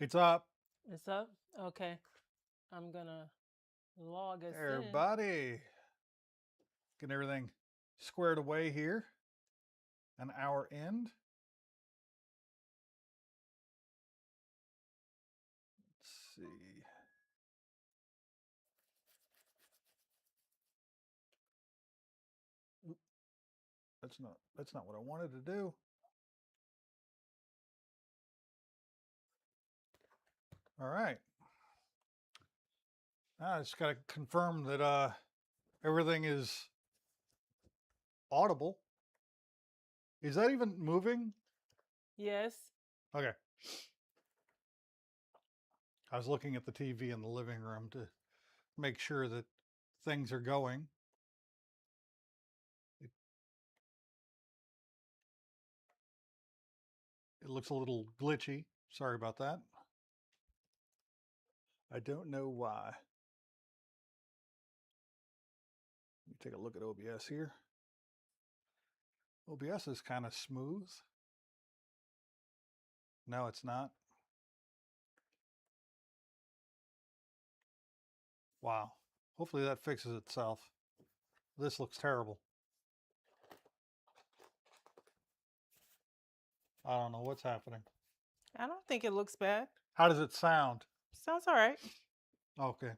It's up. It's up? Okay. I'm gonna log us in. Everybody, getting everything squared away here. An hour end. Let's see. Oop, that's not what I wanted to do. All right. I just gotta confirm that everything is audible. Is that even moving? Yes. Okay. I was looking at the TV in the living room to make sure that things are going. It, it looks a little glitchy. Sorry about that. I don't know why. Let me take a look at OBS here. OBS is kind of smooth. No, it's not. Wow. Hopefully that fixes itself. This looks terrible. I don't know what's happening. I don't think it looks bad. How does it sound? Sounds all right. Okay.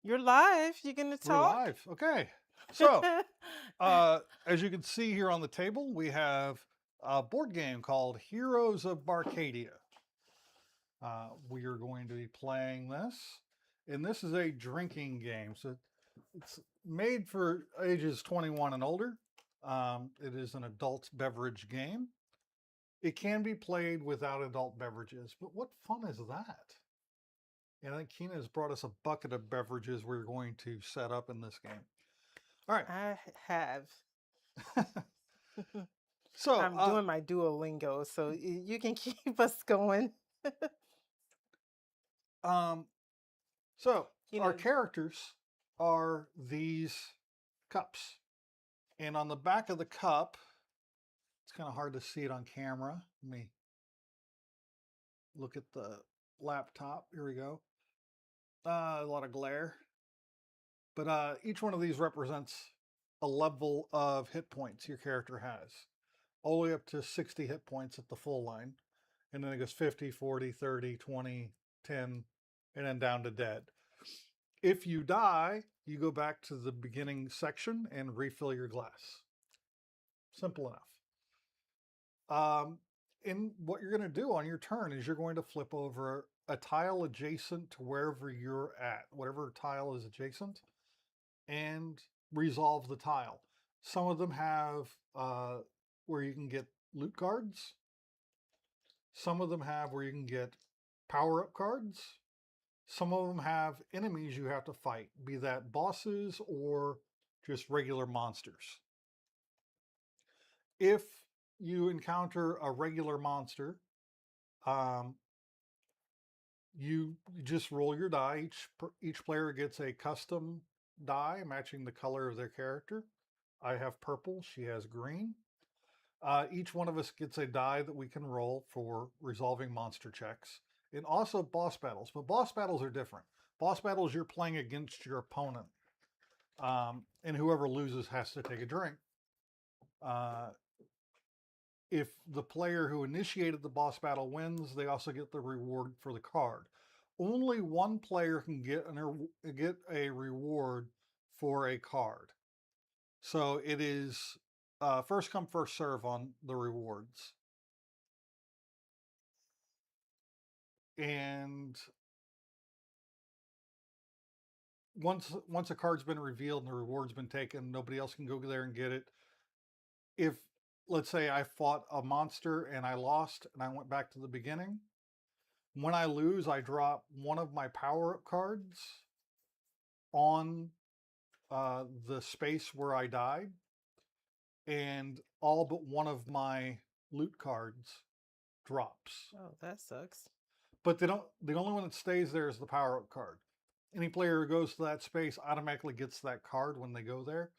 You're live. You gonna We're talk? live. Okay. So, as you can see here on the table, we have a board game called Heroes of Barcadia. We are going to be playing this, and this is a drinking game. So it's made for ages 21 and older. It is an adult beverage game. It can be played without adult beverages, but what fun is that? And I think Kina has brought us a bucket of beverages we're going to set up in this game. All right. I have. So, I'm doing my Duolingo, so you can keep us going. um, so You our know, characters are these cups, and on the back of the cup, it's kind of hard to see it on camera. Let me look at the laptop. Here we go. A lot of glare, but each one of these represents a level of hit points your character has, all the way up to 60 hit points at the full line. And then it goes 50, 40, 30, 20, 10, and then down to dead. If you die, you go back to the beginning section and refill your glass. Simple enough. And what you're going to do on your turn is you're going to flip over a tile adjacent to wherever you're at, whatever tile is adjacent, and resolve the tile. Some of them have where you can get loot cards. Some of them have where you can get power up cards. Some of them have enemies you have to fight, be that bosses or just regular monsters. If you encounter a regular monster, um, you just roll your die. Each player gets a custom die matching the color of their character. I have purple. She has green. Each one of us gets a die that we can roll for resolving monster checks, and also boss battles. But boss battles are different. Boss battles, you're playing against your opponent, and whoever loses has to take a drink. Uh, if the player who initiated the boss battle wins, they also get the reward for the card. Only one player can get a reward for a card. So it is first come, first serve on the rewards. And once a card's been revealed and the reward's been taken, nobody else can go there and get it. If, let's say, I fought a monster and I lost and I went back to the beginning, when I lose, I drop one of my power up cards on the space where I died, and all but one of my loot cards drops. oh, that sucks. But they don't. The only one that stays there is the power up card. Any player who goes to that space automatically gets that card when they go there,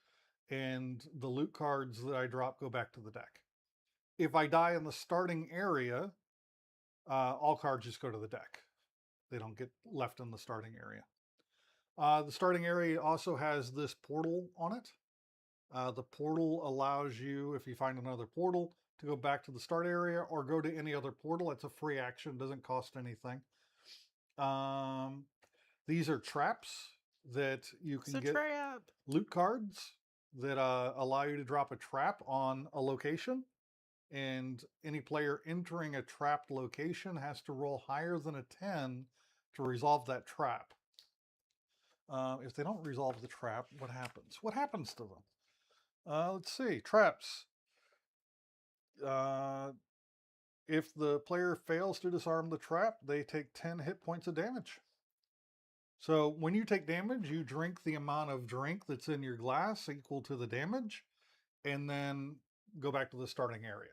and the loot cards that I drop go back to the deck. if I die in the starting area, all cards just go to the deck. They don't get left in the starting area. The starting area also has this portal on it. The portal allows you, if you find another portal, to go back to the start area or go to any other portal. It's a free action, doesn't cost anything. These are traps that you It's can a get trap. loot cards that allow you to drop a trap on a location. And any player entering a trapped location has to roll higher than a 10 to resolve that trap. If they don't resolve the trap, what happens? What happens to them? Let's see. Traps. If the player fails to disarm the trap, they take 10 hit points of damage. So when you take damage, you drink the amount of drink that's in your glass equal to the damage, and then go back to the starting area.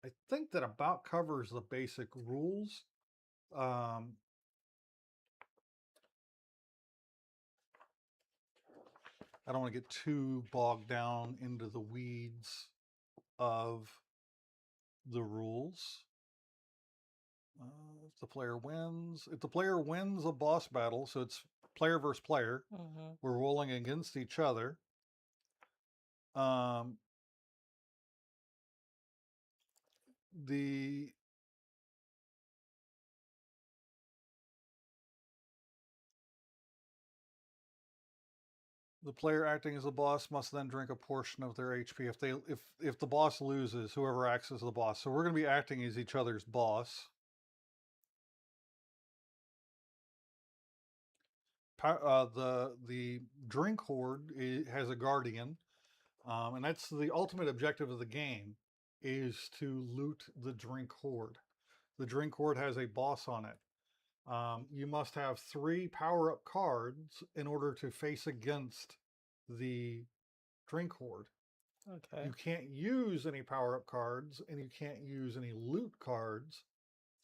I think that about covers the basic rules. I don't want to get too bogged down into the weeds of the rules. If the player wins a boss battle, so it's player versus player, we're rolling against each other. The player acting as the boss must then drink a portion of their HP. If the boss loses, whoever acts as the boss. So we're going to be acting as each other's boss. The drink hoard has a guardian, and that's the ultimate objective of the game, is to loot the drink hoard. The drink hoard has a boss on it. You must have 3 power-up cards in order to face against the drink hoard. Okay. You can't use any power-up cards, and you can't use any loot cards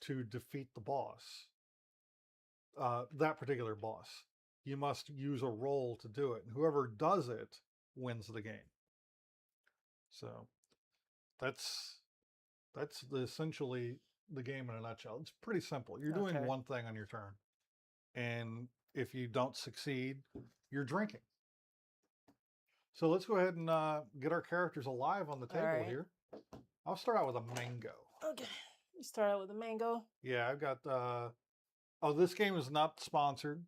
to defeat the boss. That particular boss. You must use a roll to do it. And whoever does it wins the game. So that's essentially the game in a nutshell. It's pretty simple. You're doing one thing on your turn. And if you don't succeed, you're drinking. So let's go ahead and get our characters alive on the table here. I'll start out with a mango. Okay. You start out with a mango? Yeah, I've got... this game is not sponsored.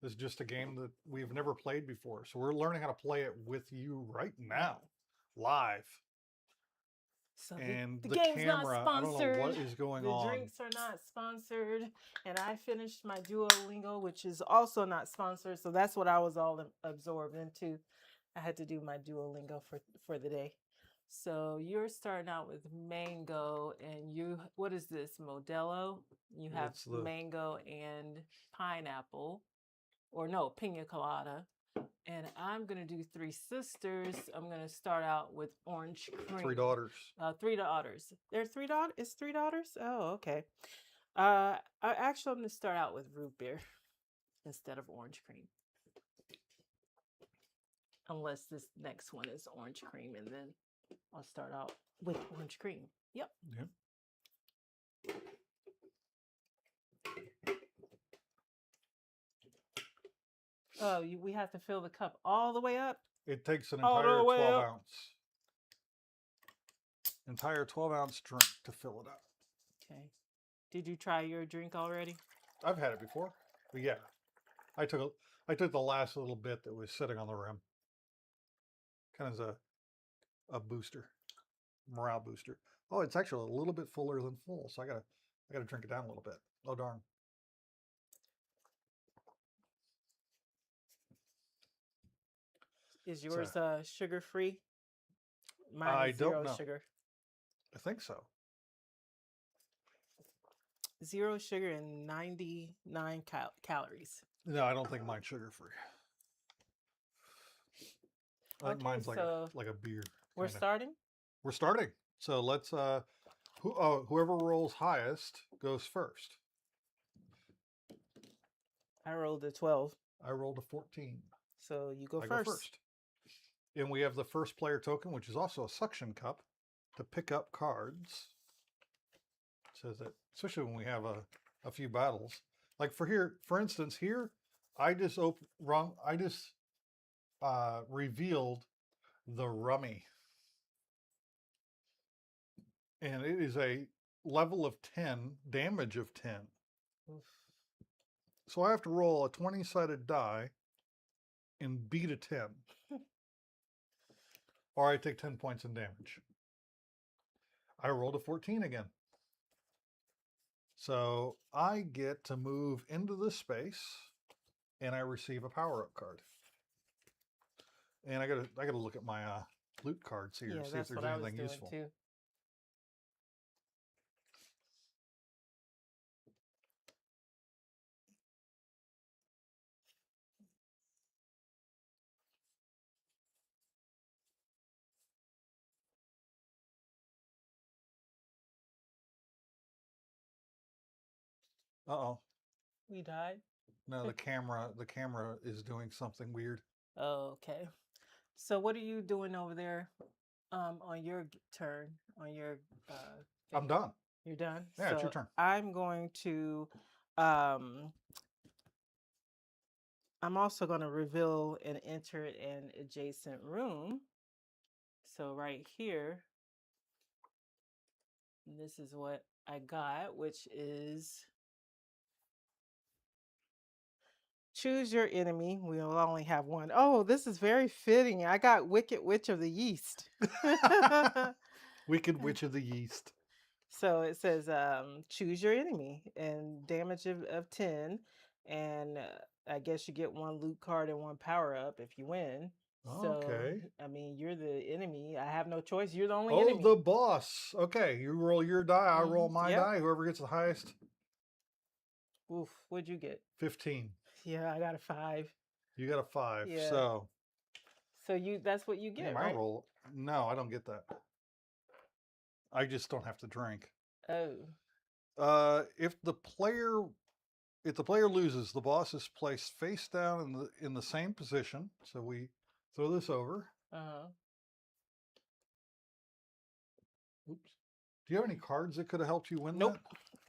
This is just a game that we've never played before. So we're learning how to play it with you right now, live. So and the the game's camera, not sponsored. I don't know what is going on. The drinks are not sponsored. And I finished my Duolingo, which is also not sponsored. So that's what I was all absorbed into. I had to do my Duolingo for the day. So you're starting out with mango, and what is this, Modelo? You have mango and pineapple, or no, pina colada. And I'm going to do 3 sisters. I'm going to start out with orange cream. 3 daughters. 3 daughters. There's 3 daughters? It's 3 daughters? Oh, okay. I'm going to start out with root beer instead of orange cream. Unless this next one is orange cream, and then I'll start out with orange cream. Yep. Oh, we have to fill the cup all the way up? It takes an entire 12-ounce. Entire 12-ounce drink to fill it up. Okay. Did you try your drink already? I've had it before. But yeah. I took the last little bit that was sitting on the rim. Kind of as a booster. Morale booster. Oh, it's actually a little bit fuller than full, so I gotta drink it down a little bit. Oh darn. Is yours sugar free? Mine is don't zero know. sugar. I think so. 0 sugar and 99 calories. No, I don't think mine's sugar free. I think mine's like a beer. We're starting? We're starting. So let's whoever rolls highest goes first. I rolled a 12. I rolled a 14. So you go I first. go first. And we have the first player token, which is also a suction cup, to pick up cards. It says that, especially when we have a few battles. Like for instance, here, I just revealed the Rummy. And it is a level of 10, damage of 10. Oof. So I have to roll a 20-sided die and beat a 10. Or I take 10 points in damage. I rolled a 14 again. So I get to move into this space and I receive a power-up card. And I gotta look at my loot cards here, Yeah, see if that's there's what I was anything doing useful. too. Uh-oh. We died. No, the camera is doing something weird. Oh, okay. So what are you doing over there on your turn, on your I'm thing? done. You're done? Yeah, it's your turn. I'm going to I'm also going to reveal and enter an adjacent room. So right here, this is what I got, which is choose your enemy. We'll only have one. Oh, this is very fitting. I got Wicked Witch of the Yeast. Wicked Witch of the Yeast. So it says choose your enemy and damage of 10. And I guess you get one loot card and one power up if you win. So, Okay. I mean, you're the enemy. I have no choice. You're the only Oh, enemy. the boss. Okay, you roll your die, I roll my Yep. die. Whoever gets the highest. Oof, what'd you get? 15. Yeah, I got a 5. You got a 5. Yeah. So That's what you get, damn, right? I roll. No, I don't get that. I just don't have to drink. Oh. If the player loses, the boss is placed face down in the same position. So we throw this over. Uh-huh. Oops. Do you have any cards that could have helped you win Nope.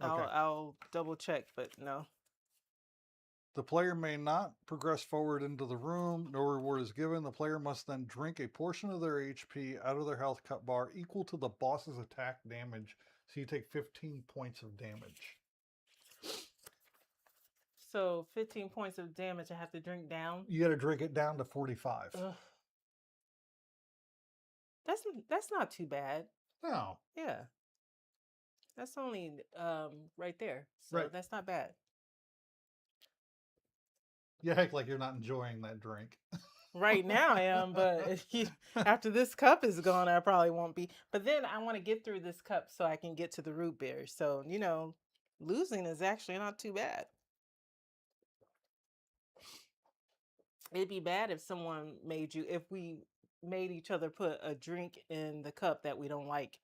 that? Okay. I'll double check, but no. The player may not progress forward into the room. No reward is given. The player must then drink a portion of their HP out of their health cut bar equal to the boss's attack damage. So you take 15 points of damage. So 15 points of damage I have to drink down. You got to drink it down to 45. Ugh. That's not too bad. No. Yeah. That's only right there. So Right. that's not bad. You act like you're not enjoying that drink. Right now I am, but after this cup is gone, I probably won't be. But then I want to get through this cup so I can get to the root beer. So, losing is actually not too bad. It'd be bad if if we made each other put a drink in the cup that we don't like.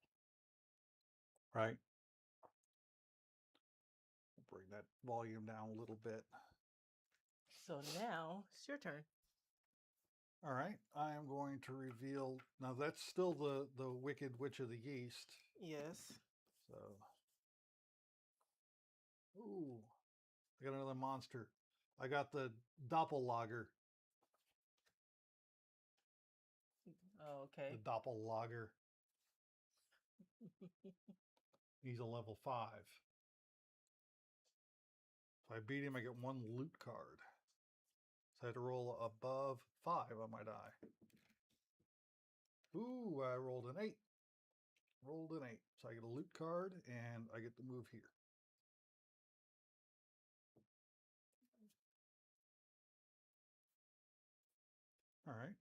Right. Bring that volume down a little bit. So now it's your turn. All right. I am going to reveal. Now that's still the Wicked Witch of the Yeast. Yes. So. Ooh. I got another monster. I got the Doppelganger. Oh, okay. The Doppelganger. He's a level 5. If I beat him, I get one loot card. So I had to roll above 5 on my die. Ooh, I rolled an 8. Rolled an 8. So I get a loot card and I get to move here. All right.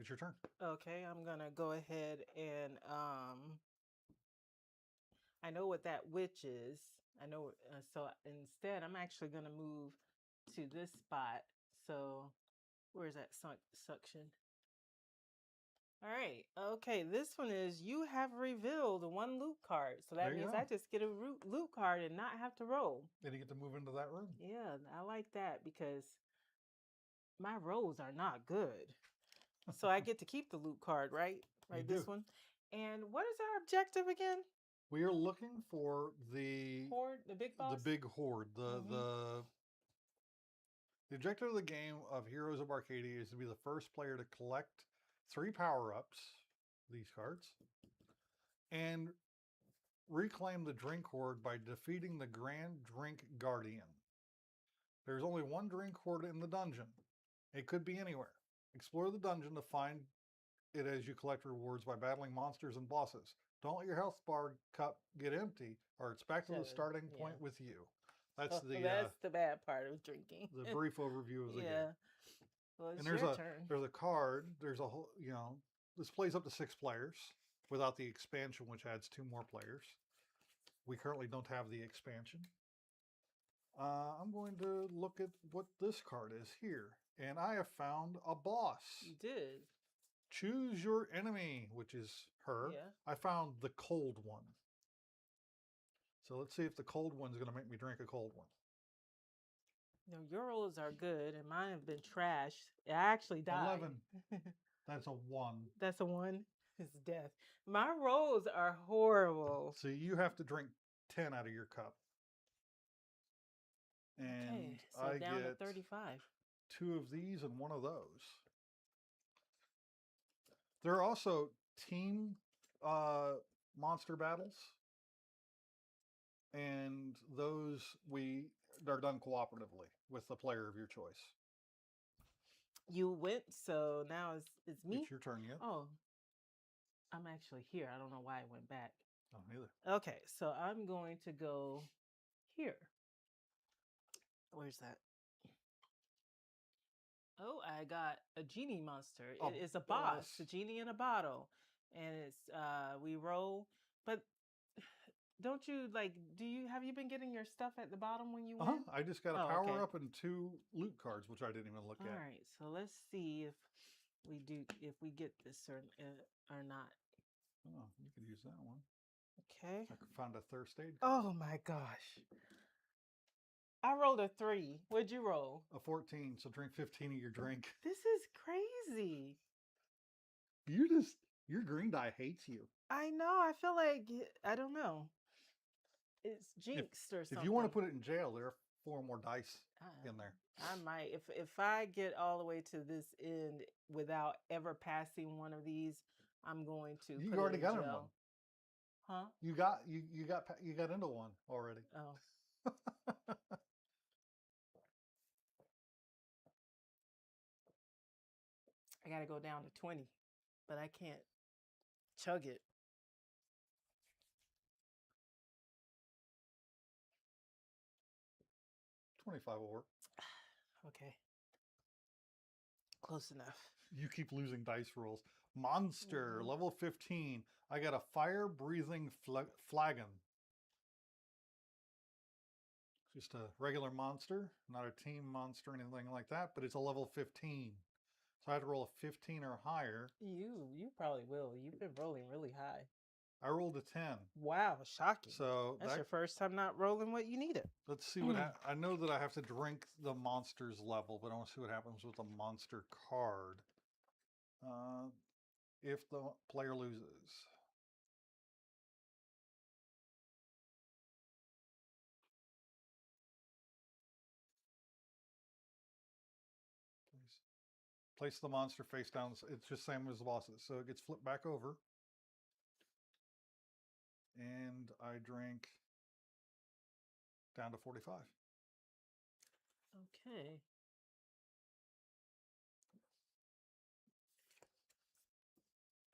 It's your turn. Okay, I'm gonna go ahead and I know what that witch is. I know, so instead I'm actually gonna move to this spot. So where's that suction? All right. Okay. This one is you have revealed one loot card. So that There you means go. I just get a loot card and not have to roll. Then you get to move into that room. Yeah, I like that because my rolls are not good. So I get to keep the loot card, right? Right, You this do. one. And what is our objective again? We are looking for the Horde, the big boss? big horde. Mhm. The objective of the game of Heroes of Barcadia is to be the first player to collect 3 power-ups, these cards, and reclaim the drink horde by defeating the Grand Drink Guardian. There's only one drink horde in the dungeon. It could be anywhere. Explore the dungeon to find it as you collect rewards by battling monsters and bosses. Don't let your health bar cup get empty, or it's back to the starting point with you. That's that's the bad part of drinking. the brief overview of the game. Yeah. Well, it's And your turn. there's a card. There's a whole, this plays up to 6 players without the expansion, which adds 2 more players. We currently don't have the expansion. I'm going to look at what this card is here, and I have found a boss. You did. Choose your enemy, which is her. Yeah. I found the cold one. So let's see if the cold one's going to make me drink a cold one. No, your rolls are good, and mine have been trashed. I actually died. 11. That's a 1. That's a 1. It's death. My rolls are horrible. So you have to drink 10 out of your cup. And okay, so I down get to 35. 2 of these and 1 of those. There are also team monster battles, and those are done cooperatively with the player of your choice. You went, so now it's me. It's your turn yet? Oh, I'm actually here. I don't know why it went back. Oh, neither. Okay, so I'm going to go here. Where's that? Oh, I got a genie monster. It is a boss, a genie in a bottle, and it's we roll. But don't you have you been getting your stuff at the bottom when you win? I just got a power up and 2 loot cards, which I didn't even look at. All right, so let's see if we get this or not. Oh, you could use that one. Okay. I found a thirst aid. Oh my gosh. I rolled a 3. What'd you roll? A 14, so drink 15 of your drink. This is crazy. Your green die hates you. I know. I feel like, I don't know. It's jinxed or something. If you want to put it in jail, there are 4 more dice in there. I might. If I get all the way to this end without ever passing one of these, I'm going to You put already it in got jail. in one. Huh? You got into one already. Oh. I got to go down to 20, but I can't chug it. $25 will work. Okay. Close enough. You keep losing dice rolls. Monster, level 15. I got a fire-breathing flagon. Just a regular monster, not a team monster or anything like that, but it's a level 15. So I have to roll a 15 or higher. You probably will. You've been rolling really high. I rolled a 10. Wow, shocking. So that's your first time not rolling what you needed. Let's see what I know that I have to drink the monster's level, but I want to see what happens with the monster card. If the player loses. Place the monster face down. It's just same as the bosses. So it gets flipped back over. And I drink down to 45. Okay.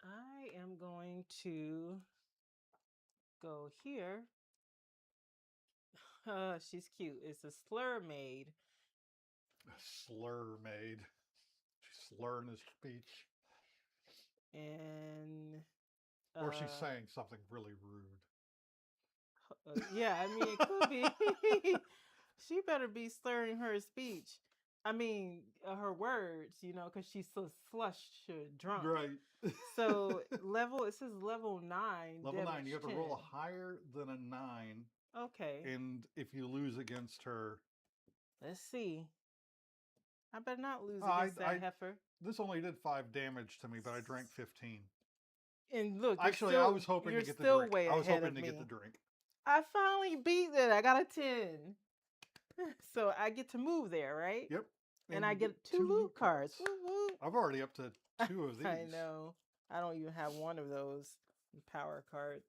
I am going to go here. She's cute. It's a slur maid. A slur maid. She's slurring his speech. And or she's saying something really rude. Yeah, I mean, it could be. She better be slurring her speech. I mean, her words, because she's so flushed, drunk. Right. So it says level 9. Level 9, damage you have to 10. roll a higher than a 9. Okay. And if you lose against her, Let's see. I better not lose I, against that I heifer. this only did 5 damage to me, but I drank 15. And look, Actually, I was hoping you're to get the still drink. way I was ahead hoping of to me. get the drink. I finally beat it. I got a 10. So I get to move there, right? Yep. And I get 2 loot cards. Woo woo. I've already up to 2 of these. I know. I don't even have one of those power cards.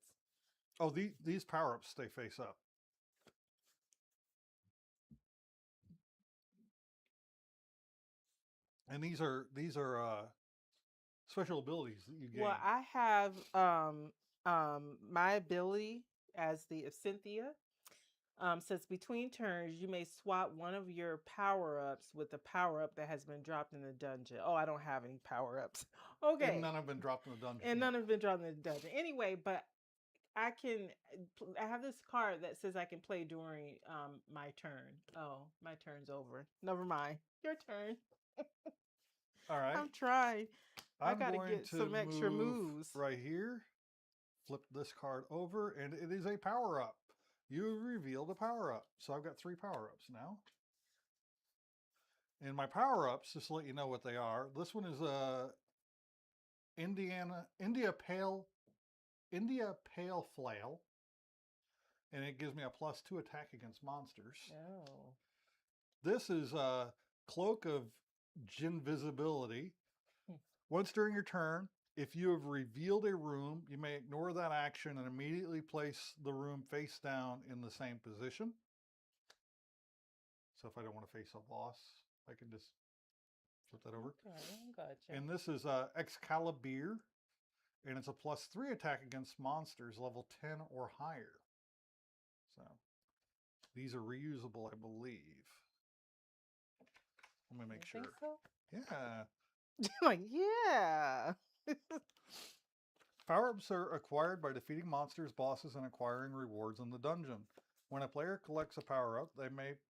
Oh, these power-ups stay face up. And these are special abilities that you gain. Well, I have my ability as the Cynthia. Says between turns, you may swap one of your power-ups with a power-up that has been dropped in the dungeon. Oh, I don't have any power-ups. Okay. And none have been dropped in the dungeon. And none have been dropped in the dungeon. Anyway, but I have this card that says I can play during my turn. Oh, my turn's over. Never mind. Your turn. All right. I'm trying. I gotta going get to some extra move moves. right here. Flip this card over, and it is a power-up. You revealed a power-up. So I've got 3 power-ups now. And my power-ups, just to let you know what they are. This one is a India Pale Flail. And it gives me a +2 attack against monsters. Oh. This is a Cloak of Invisibility. Once during your turn, if you have revealed a room, you may ignore that action and immediately place the room face down in the same position. So if I don't want to face a boss, I can just flip that over. Okay, gotcha. And this is Excalibur, and it's a +3 attack against monsters level 10 or higher. So these are reusable, I believe. Let me make sure. Think so? Yeah. Like, yeah. Power-ups are acquired by defeating monsters, bosses, and acquiring rewards in the dungeon. When a player collects a power-up,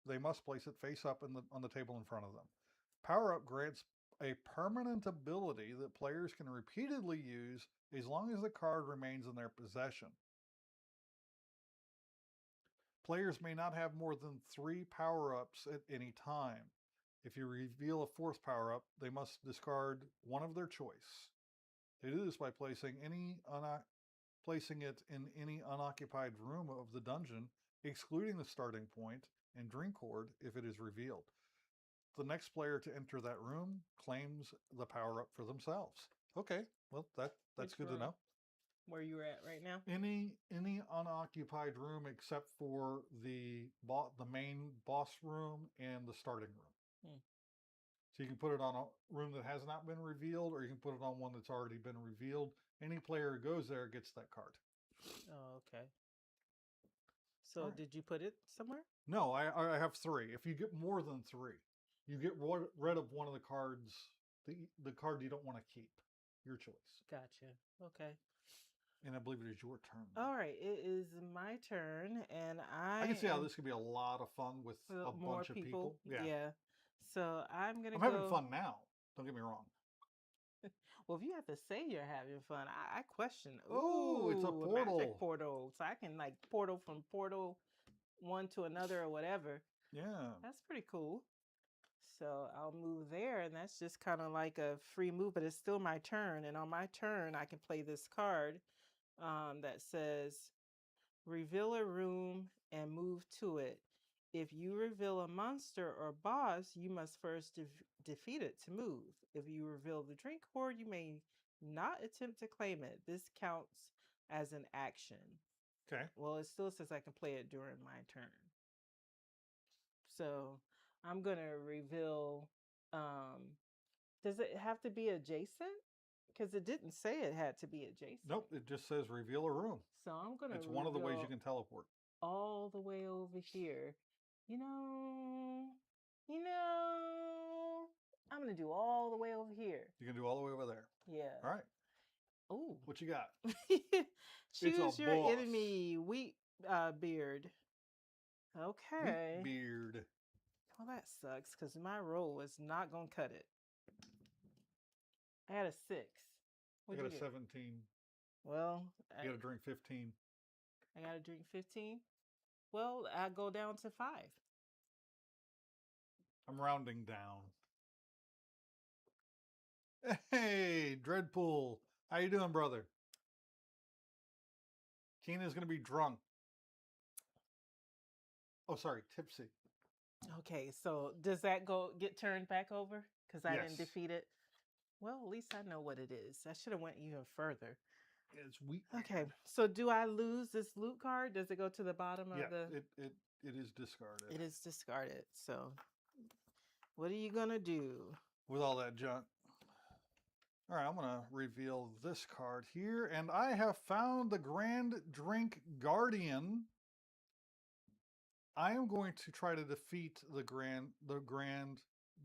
they must place it face up on the table in front of them. Power-up grants a permanent ability that players can repeatedly use as long as the card remains in their possession. Players may not have more than 3 power-ups at any time. If you reveal a 4th power-up, they must discard one of their choice. They do this by placing it in any unoccupied room of the dungeon, excluding the starting point and drink hoard if it is revealed. The next player to enter that room claims the power-up for themselves. Okay, well that's good to know. Where you're at right now? Any unoccupied room except for the main boss room and the starting room. So you can put it on a room that has not been revealed, or you can put it on one that's already been revealed. Any player who goes there gets that card. Oh, okay. So did you put it somewhere? No, I have 3. If you get more than 3, you get rid of one of the cards, the card you don't want to keep. Your choice. Gotcha. Okay. And I believe it is your turn. All right, it is my turn, and I can see how this could be a lot of fun with a more bunch of people. Yeah. So I'm having fun now. Don't get me wrong. Well, if you have to say you're having fun, I question. Oh, it's a portal. Magic portal. So I can like portal from portal one to another or whatever. Yeah. That's pretty cool. So I'll move there, and that's just kind of like a free move, but it's still my turn. And on my turn, I can play this card that says, reveal a room and move to it. If you reveal a monster or boss, you must first defeat it to move. If you reveal the drink hoard, you may not attempt to claim it. This counts as an action. Okay. Well, it still says I can play it during my turn. So I'm going to reveal. Does it have to be adjacent? Because it didn't say it had to be adjacent. Nope, it just says reveal a room. So I'm going to It's one of the ways you can teleport. All the way over here. I'm going to do all the way over here. You can do all the way over there. Yeah. All right. Ooh. What you got? Choose your enemy, Wheat Beard. Okay. Wheat Beard. Well, that sucks because my roll was not going to cut it. I had a 6. I What'd got you a get? 17. Well, You got to drink 15. I got to drink 15. Well, I go down to 5. I'm rounding down. Hey, Dreadpool. How you doing, brother? Kina's going to be drunk. Oh, sorry, tipsy. Okay, so does that get turned back over? Because I didn't Yes. defeat it. Well, at least I know what it is. I should have went even further. It's wheat. Okay, so do I lose this loot card? Does it go to the bottom Yeah, of the? it is discarded. It is discarded. So, what are you gonna do? With all that junk. All right, I'm going to reveal this card here, and I have found the Grand Drink Guardian. I am going to try to defeat the Grand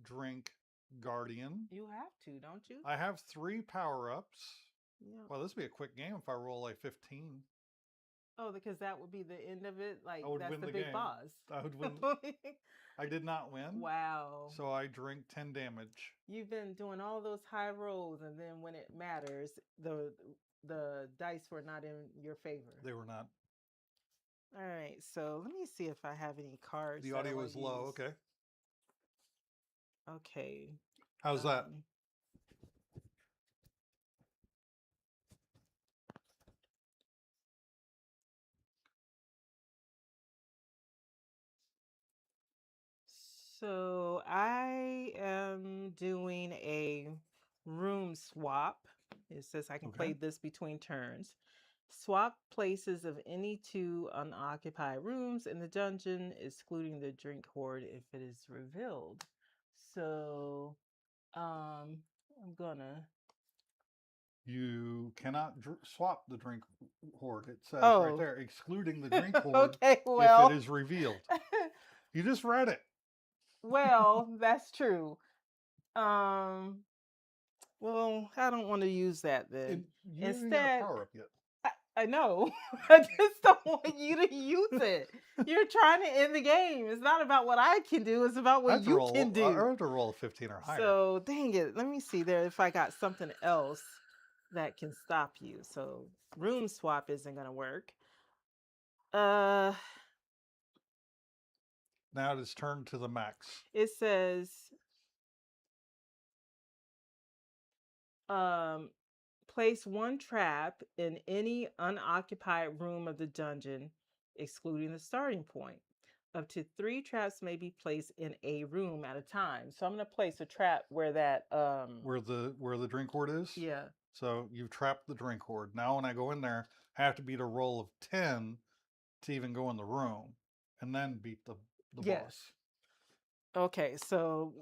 Drink Guardian. You have to, don't you? I have 3 power-ups. Yeah. Well, this would be a quick game if I roll like 15. Oh, because that would be the end of it. Like I would that's win the the big game. boss. I would win. I did not win. Wow. So I drink 10 damage. You've been doing all those high rolls, and then when it matters, the dice were not in your favor. They were not. All right, so let me see if I have any cards. The audio is low. Okay. Okay. How's that? So I am doing a room swap. It says I can play this between turns. Swap places of any 2 unoccupied rooms in the dungeon, excluding the drink hoard if it is revealed. So I'm gonna. You cannot swap the drink hoard. It says Oh. right there, excluding the drink hoard Okay, well. if it is revealed. You just read it. Well, that's true. Well, I don't want to use that then. You haven't got a Instead, power up yet. I know. I just don't want you to use it. You're trying to end the game. It's not about what I can do. It's about what you can do. I have to roll a 15 or higher. So, dang it. Let me see there if I got something else that can stop you. So, room swap isn't going to work. Now it is turned to the max. It says place 1 trap in any unoccupied room of the dungeon, excluding the starting point. Up to 3 traps may be placed in a room at a time. So I'm going to place a trap where that where the drink hoard is. Yeah. So you've trapped the drink hoard. Now when I go in there, I have to beat a roll of 10 to even go in the room, and then beat the boss. Okay, so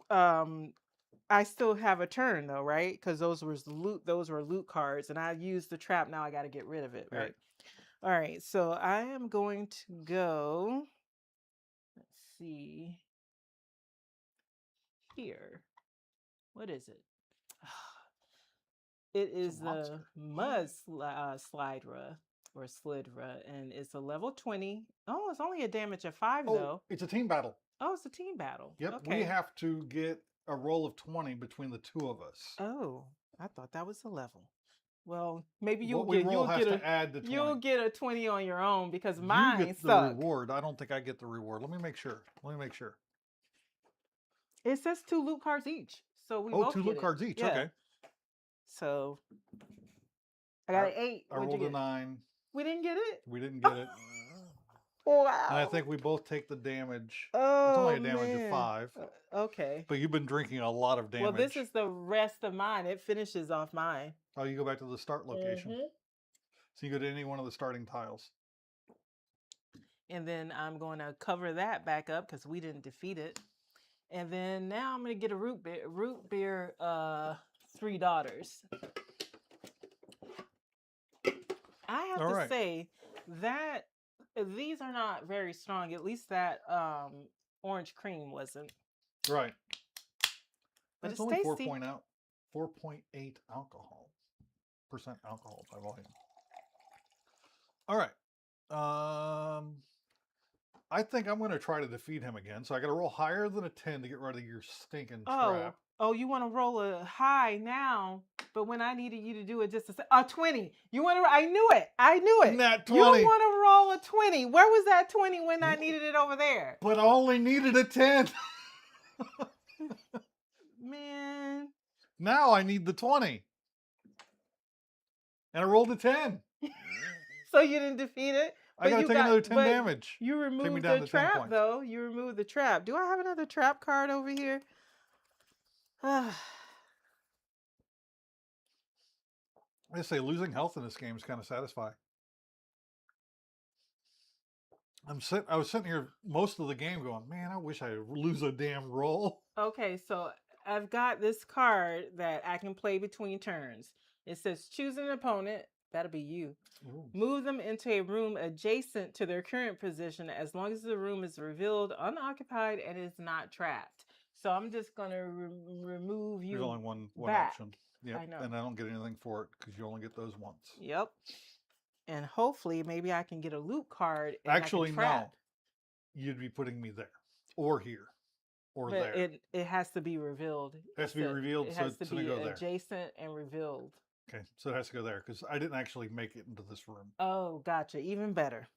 I still have a turn though, right? Because those were loot cards, and I used the trap. Now I got to get rid of it, right? All right, so I am going to go. Let's see here. What is it? It is the Mud Slidra or Slidra, and it's a level 20. Oh, it's only a damage of 5 though. It's a team battle. Oh, it's a team battle. Yep, okay. We have to get a roll of 20 between the 2 of us. Oh, I thought that was a level. Well, maybe you'll get a 20. You'll get a 20 on your own because mine you get the reward. I don't think I get the reward. Let me make sure. It says 2 loot cards each. So we both 2 loot cards each. Yeah. Okay. So I got an 8. I rolled a 9. We didn't get it? We didn't get it. Wow. And I think we both take the damage. Oh, it's only a damage of 5. Okay. But you've been drinking a lot of damage. Well, this is the rest of mine. It finishes off mine. Oh, you go back to the start location. So you go to any one of the starting tiles. And then I'm going to cover that back up because we didn't defeat it. And then now I'm going to get a root beer 3 daughters. I have to say that these are not very strong. At least that orange cream wasn't. Right. But it's it's only tasty. 4.8 percent alcohol by volume. All right. I think I'm going to try to defeat him again. So I got to roll higher than a 10 to get rid of your stinking Oh, trap. oh, you want to roll a high now, but when I needed you to do it just a 20. You want to? I knew it. I knew it. Nat You 20. want to roll a 20? Where was that 20 when I needed it over there? But I only needed a 10. Man. Now I need the 20. And I rolled a 10. So you didn't defeat it. I got to take another 10 but damage. You Take me removed down the to 10 trap points. though. You removed the trap. Do I have another trap card over here? I say losing health in this game is kind of satisfying. I was sitting here most of the game going, man, I wish I lose a damn roll. Okay, so I've got this card that I can play between turns. It says choose an opponent. That'll be you. Ooh. Move them into a room adjacent to their current position as long as the room is revealed, unoccupied, and is not trapped. So I'm just going to remove you. There's only one back. option. Yep. I know. And I don't get anything for it because you only get those once. Yep. And hopefully maybe I can get a loot card. And actually, no. You'd be putting me there or here or but there. It has to be revealed. It has to be revealed. It has to be go adjacent and revealed. Okay, so it has to go there because I didn't actually make it into this room. Oh, gotcha. Even better.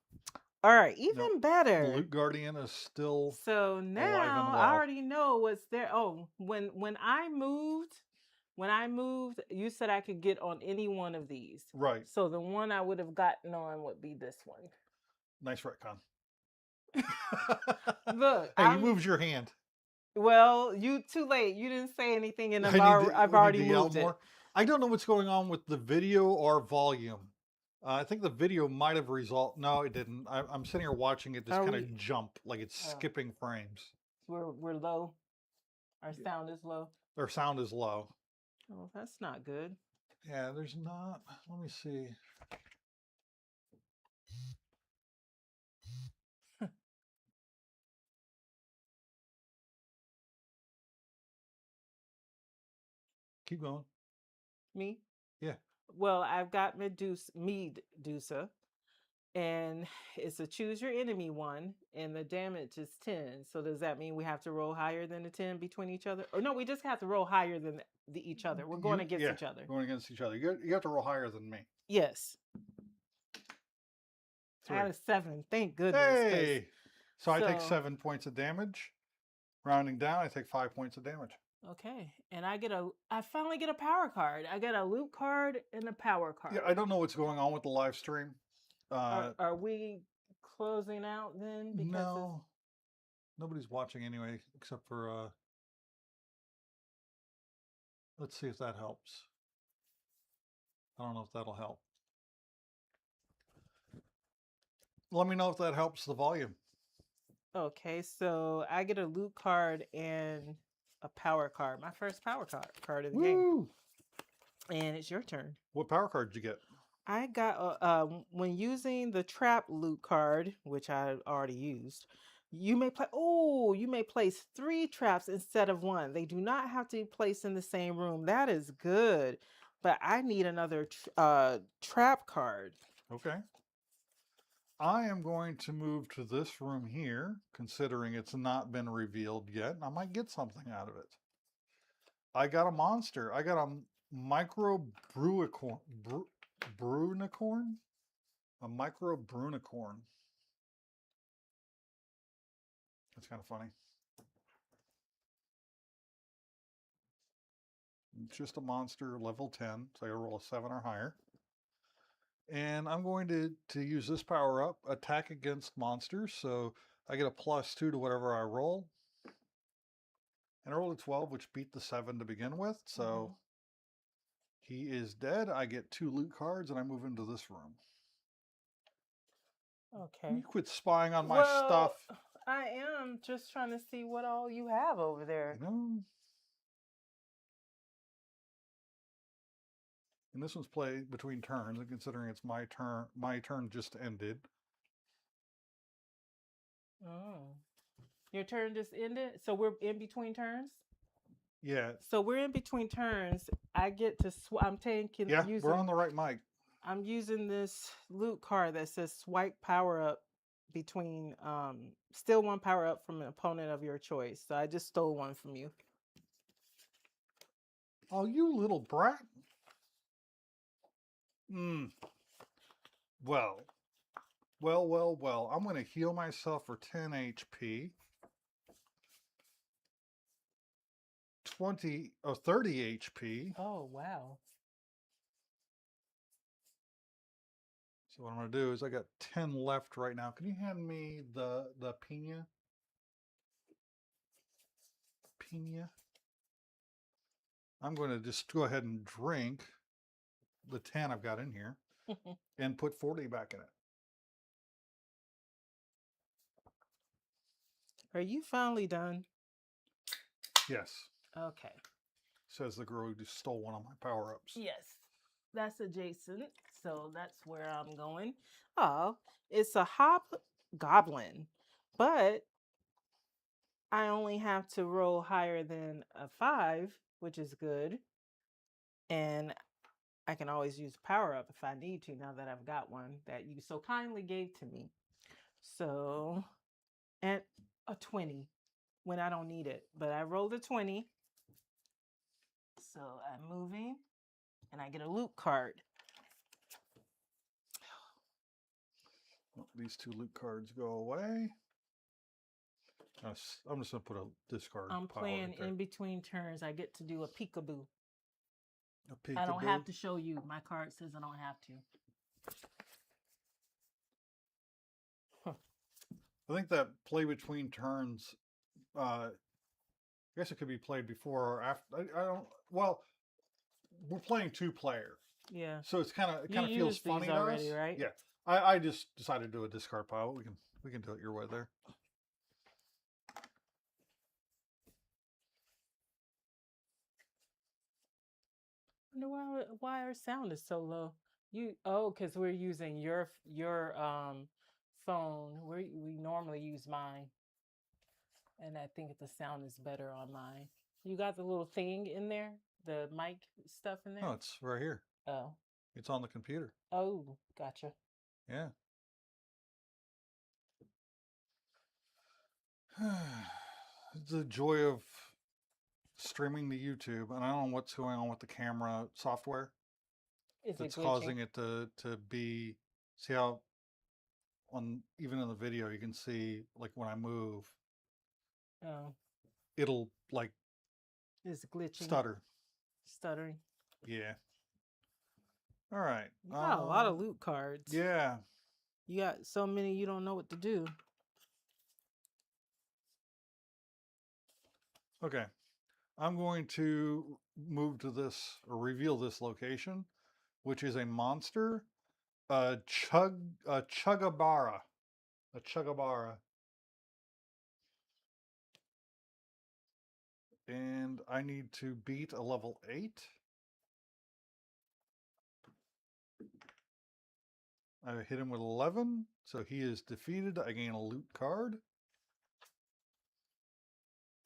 All right, even better. The Loot Guardian is still so now I already know what's there. Oh, when I moved, you said I could get on any one of these. Right. So the one I would have gotten on would be this one. Nice retcon. Look, hey, you moved your hand. Well, you too late. You didn't say anything, and I've already moved it. I don't know what's going on with the video or volume. I think the video might have resolved. No, it didn't. I'm sitting here watching it just kind of jump, like it's skipping frames. We're low. Our sound is low. Our sound is low. Oh, that's not good. Yeah, there's not. Let me see. Keep going. Me? Yeah. Well, I've got Medusa, and it's a choose your enemy one, and the damage is 10. So does that mean we have to roll higher than the 10 between each other? Or no, we just have to roll higher than each other. We're going against each other. Going against each other. You have to roll higher than me. Yes. 3. Out of 7. Thank goodness. Hey! So I take 7 points of damage. Rounding down, I take 5 points of damage. Okay, and I finally get a power card. I get a loot card and a power card. Yeah, I don't know what's going on with the live stream. Are we closing out then? Because no, nobody's watching anyway, except for. Let's see if that helps. I don't know if that'll help. Let me know if that helps the volume. Okay, so I get a loot card and a power card. My first power card of the game. And it's your turn. What power card did you get? I got when using the trap loot card, which I already used, you may place 3 traps instead of 1. They do not have to be placed in the same room. That is good. But I need another trap card. Okay. I am going to move to this room here, considering it's not been revealed yet. I might get something out of it. I got a monster. I got a micro brunicorn. A micro brunicorn. That's kind of funny. It's just a monster, level 10, so I gotta roll a 7 or higher. And I'm going to use this power up, attack against monsters, so I get a +2 to whatever I roll. And I rolled a 12, which beat the 7 to begin with, so he is dead. I get 2 loot cards, and I move into this room. Okay. You quit spying on my stuff. I am just trying to see what all you have over there. You know? And this one's played between turns, and considering it's my turn just ended. Oh. Your turn just ended? So we're in between turns? Yeah. So we're in between turns. I get to I'm taking we're on the right mic. I'm using this loot card that says swipe power up between steal one power up from an opponent of your choice. So I just stole one from you. Oh, you little brat. Hmm. Well. I'm going to heal myself for 10 HP. 30 HP. Oh, wow. So what I'm going to do is I got 10 left right now. Can you hand me the Pina? Pina? I'm going to just go ahead and drink the 10 I've got in here and put 40 back in it. Are you finally done? Yes. Okay. Says the girl who just stole one of my power-ups. Yes. That's adjacent. So that's where I'm going. Oh, it's a hobgoblin. But I only have to roll higher than a 5, which is good. And I can always use power up if I need to now that I've got one that you so kindly gave to me. So, and a 20 when I don't need it. But I rolled a 20. So I'm moving and I get a loot card. Well, these 2 loot cards go away. I'm just going to put a discard I'm pile playing right there. in between turns. I get to do a peekaboo. A peekaboo. I don't have to show you. My card says I don't have to. I think that play between turns, I guess it could be played before or after. I don't. Well, we're playing 2-player, Yeah. so it's kind of feels used funny these to already, us. right? Yeah, I just decided to do a discard pile. We can do it your way there. I wonder why our sound is so low. Because we're using your phone. We normally use mine, and I think the sound is better on mine. You got the little thing in there, the mic stuff in there. No, it's right here. Oh, It's on the computer. oh, gotcha. Yeah. It's the joy of streaming to YouTube, and I don't know what's going on with the camera software. Is That's it glitching? causing it to be. See how even in the video you can see like when I move, Oh, it'll like it's glitching. stuttering. Yeah. All right. You got a lot of loot cards. Yeah. You got so many you don't know what to do. Okay. I'm going to move to this or reveal this location, which is a monster, a chugabara. A chugabara. And I need to beat a level 8. I hit him with 11, so he is defeated. I gain a loot card.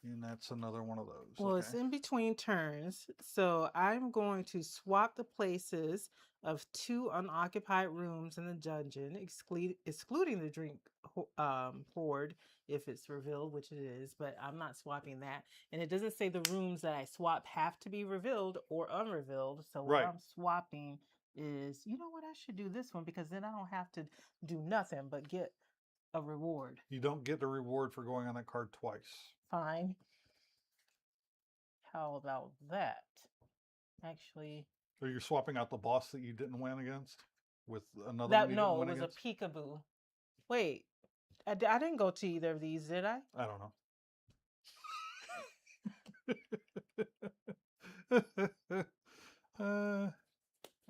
And that's another one of those. Well, okay. It's in between turns, so I'm going to swap the places of 2 unoccupied rooms in the dungeon, excluding the drink hoard if it's revealed, which it is, but I'm not swapping that. And it doesn't say the rooms that I swap have to be revealed or unrevealed. So what I'm swapping is, you know what, I should do this one because then I don't have to do nothing but get a reward. You don't get the reward for going on that card twice. Fine. How about that? Actually, So you're swapping out the boss that you didn't win against with another that one you didn't no, win it was against? a peekaboo. Wait, I didn't go to either of these, did I? I don't know.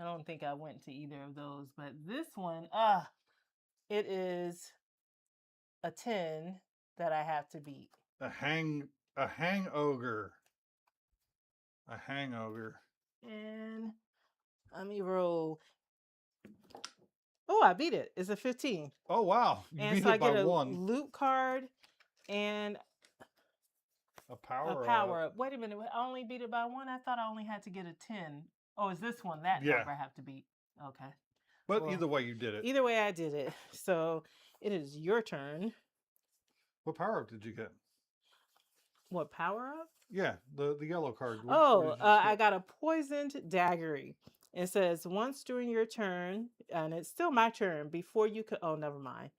I don't think I went to either of those, but this one, it is a 10 that I have to beat. A hang ogre. A hang ogre. And let me roll. Oh, I beat it. It's a 15. Oh wow. You beat it by 1. I get a loot card and a power up. Wait a minute. I only beat it by 1. I thought I only had to get a 10. Oh, is this one that number I have to beat? Okay. But either way you did it. Either way I did it. So It is your turn. What power up did you get? What power up? Yeah, the yellow card. What Oh, did you just I get? got a poisoned daggery. It says once during your turn, and it's still my turn. Before you could, oh, never mind.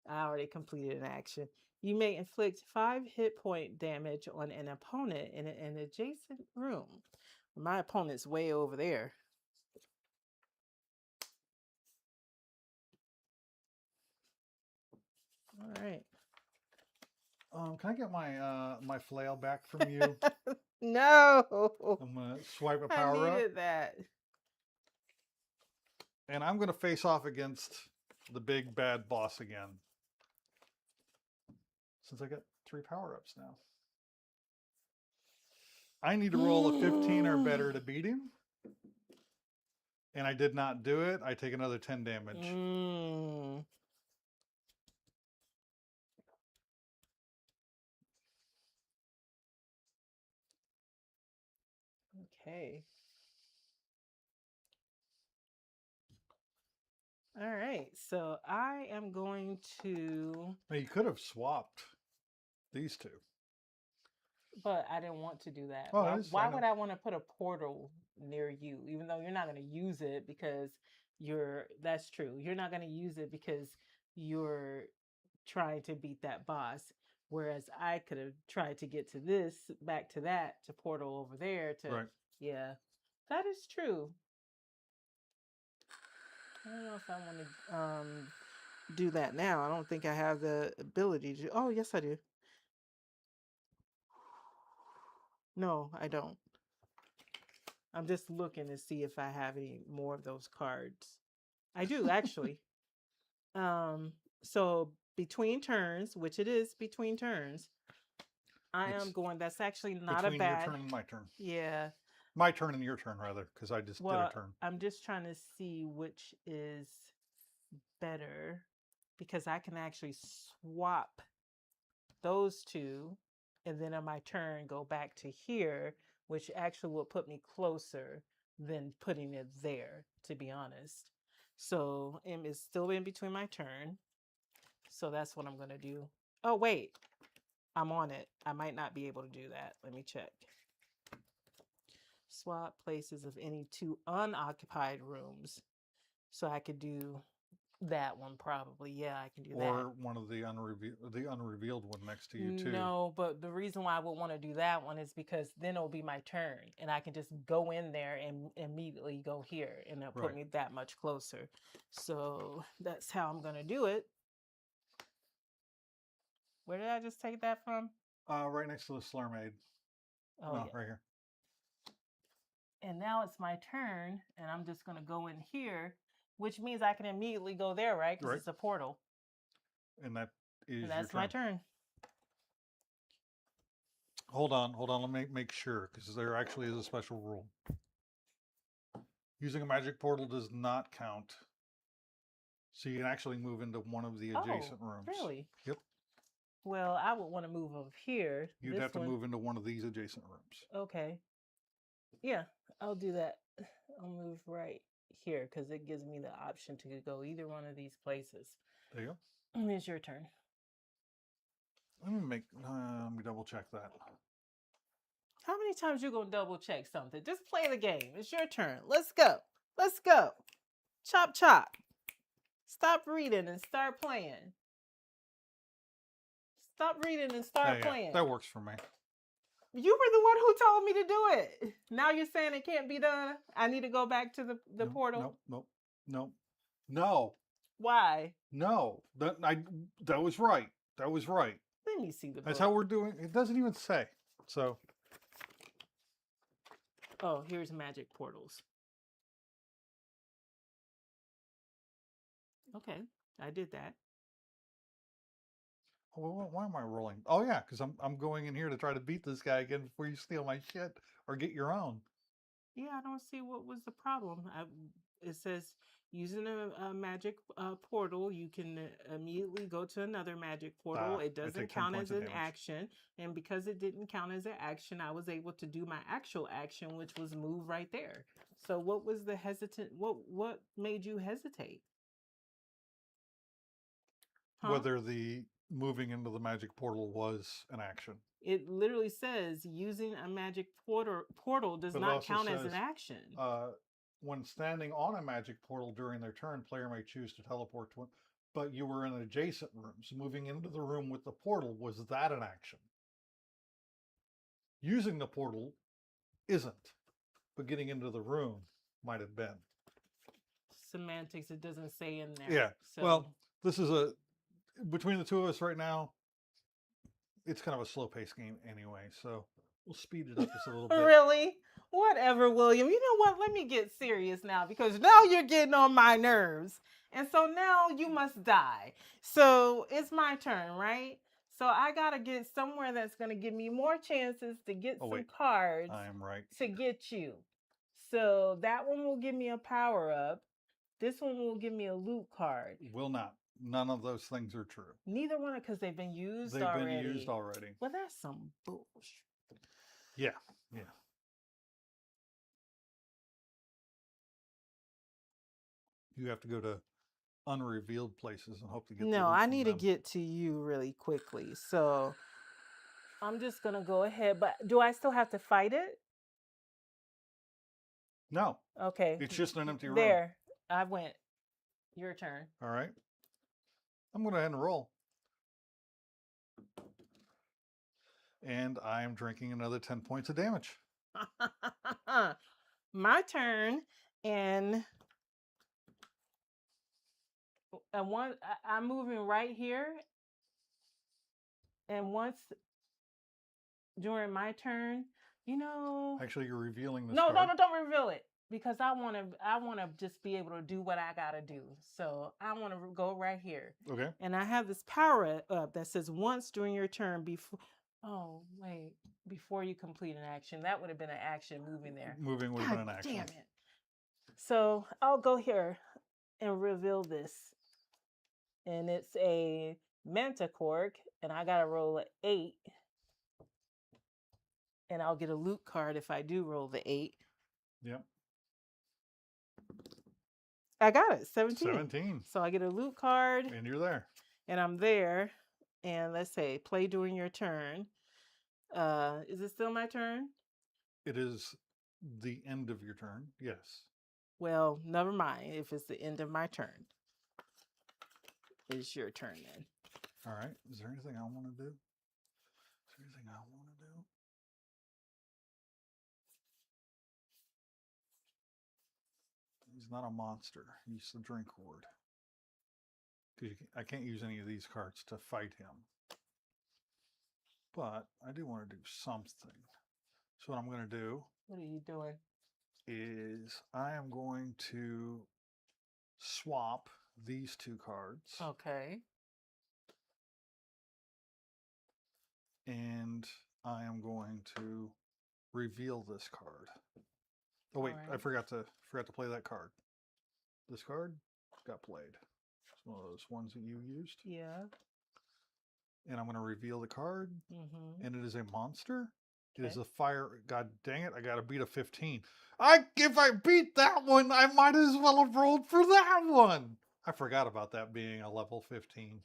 I already completed an action. You may inflict 5 hit point damage on an opponent in an adjacent room. My opponent's way over there. All right. Can I get my flail back from you? No. I'm gonna swipe a I power up, needed that. and I'm gonna face off against the big bad boss again. Since I got 3 power ups now, I need to roll a 15 or better to beat him, and I did not do it. I take another 10 damage. Okay. All right. So I am going to. Now, you could have swapped these two. But I didn't want to do that. Oh, Why, it is, why would I want to put a portal near you, even though you're not going to use it because that's true. You're not going to use it because you're trying to beat that boss. Whereas I could have tried to get to this, back to that, to portal over there to, Right. yeah, that is true. I don't know if I want to do that now. I don't think I have the ability to. Oh, yes, I do. No, I don't. I'm just looking to see if I have any more of those cards. I do actually. So between turns, which it is between turns, I am going. That's actually not a Between your bad. turn and my turn. Yeah. My turn and your turn, rather, because I just did a turn. I'm just trying to see which is better because I can actually swap those two and then on my turn go back to here, which actually will put me closer than putting it there, to be honest. So it's still in between my turn. So that's what I'm going to do. Oh, wait. I'm on it. I might not be able to do that. Let me check. Swap places of any 2 unoccupied rooms. So I could do that one probably. Yeah, I can do that. Or one of the unrevealed one next to you too. No, but the reason why I would want to do that one is because then it'll be my turn and I can just go in there and immediately go here and it'll put me that much closer. So that's how I'm going to do it. Where did I just take that from? Right next to the Slurmaid. Oh, no, yeah. Right here. And now it's my turn and I'm just going to go in here, which means I can immediately go there, right? Because it's a portal. And that's your turn. My turn. Hold on. Let me make sure, because there actually is a special rule. Using a magic portal does not count. So you can actually move into one of the adjacent rooms. Really? Yep. Well, I would want to move over here. You'd have to move into one of these adjacent rooms. Okay. Yeah, I'll do that. I'll move right here because it gives me the option to go either one of these places. There you go. It's your turn. Let me double check that. How many times you gonna double check something? Just play the game. It's your turn. Let's go. Let's go. Chop chop. Stop reading and start playing. Stop reading and start playing. That works for me. You were the one who told me to do it. Now you're saying it can't be done? I need to go back to the portal? No. Why? No. That was right. That was right. Let me see the book. That's how we're doing. It doesn't even say. So. Oh, here's magic portals. Okay, I did that. Well, why am I rolling? Oh yeah, because I'm going in here to try to beat this guy again before you steal my shit or get your own. Yeah, I don't see what was the problem. It says using a magic portal, you can immediately go to another magic portal. It doesn't count as an action, and because it didn't count as an action, I was able to do my actual action, which was move right there. So, what was the hesitant? What made you hesitate? whether the moving into the magic portal was an action. It literally says using a magic portal does But it not also count as an says, action. When standing on a magic portal during their turn, player may choose to teleport to it. But you were in adjacent rooms. Moving into the room with the portal, was that an action? Using the portal isn't, but getting into the room might have been. Semantics, it doesn't say in there. Yeah. So. Well, this is between the two of us right now, it's kind of a slow paced game anyway. So we'll speed it up just a little bit. Really? Whatever, William. You know what? Let me get serious now because now you're getting on my nerves. And so now you must die. So it's my turn, right? So I got to get somewhere that's going to give me more chances to get some cards I am right. to get you. So that one will give me a power up. This one will give me a loot card. Will not. None of those things are true. Neither one, because they've been used They've already. been used already. Well, that's some bullshit. Yeah. Yeah. You have to go to unrevealed places and hope to get. No, I need to get to you really quickly. So I'm just gonna go ahead. But do I still have to fight it? No. Okay. It's just an empty room. There, I went. Your turn. All right. I'm going to end roll. And I am drinking another 10 points of damage. My turn, and I'm moving right here. And once during my turn, Actually, you're revealing this. No, don't reveal it. Because I want to just be able to do what I got to do. So I want to go right here. Okay. And I have this power up that says once during your turn before you complete an action. That would have been an action moving there. Moving would have been an action. Damn it. So I'll go here and reveal this. And it's a Manta Cork. And I got to roll an 8. And I'll get a loot card if I do roll the 8. Yep. I got it. 17. 17. So I get a loot card. And you're there. And I'm there. And let's say, play during your turn. Is it still my turn? It is the end of your turn. Yes. Well, never mind. If it's the end of my turn, it's your turn then. All right. Is there anything I want to do? Is there anything I want to do? He's not a monster. He's the drink ward. I can't use any of these cards to fight him. But I do want to do something. So what I'm going to do... What are you doing? ...is I am going to swap these 2 cards. Okay. And I am going to reveal this card. Oh wait, right. I forgot to play that card. This card got played. It's one of those ones that you used. Yeah. And I'm going to reveal the card. Mm-hmm. And it is a monster. Okay. It is a fire. God dang it! I got to beat a 15. If I beat that one, I might as well have rolled for that one. I forgot about that being a level 15.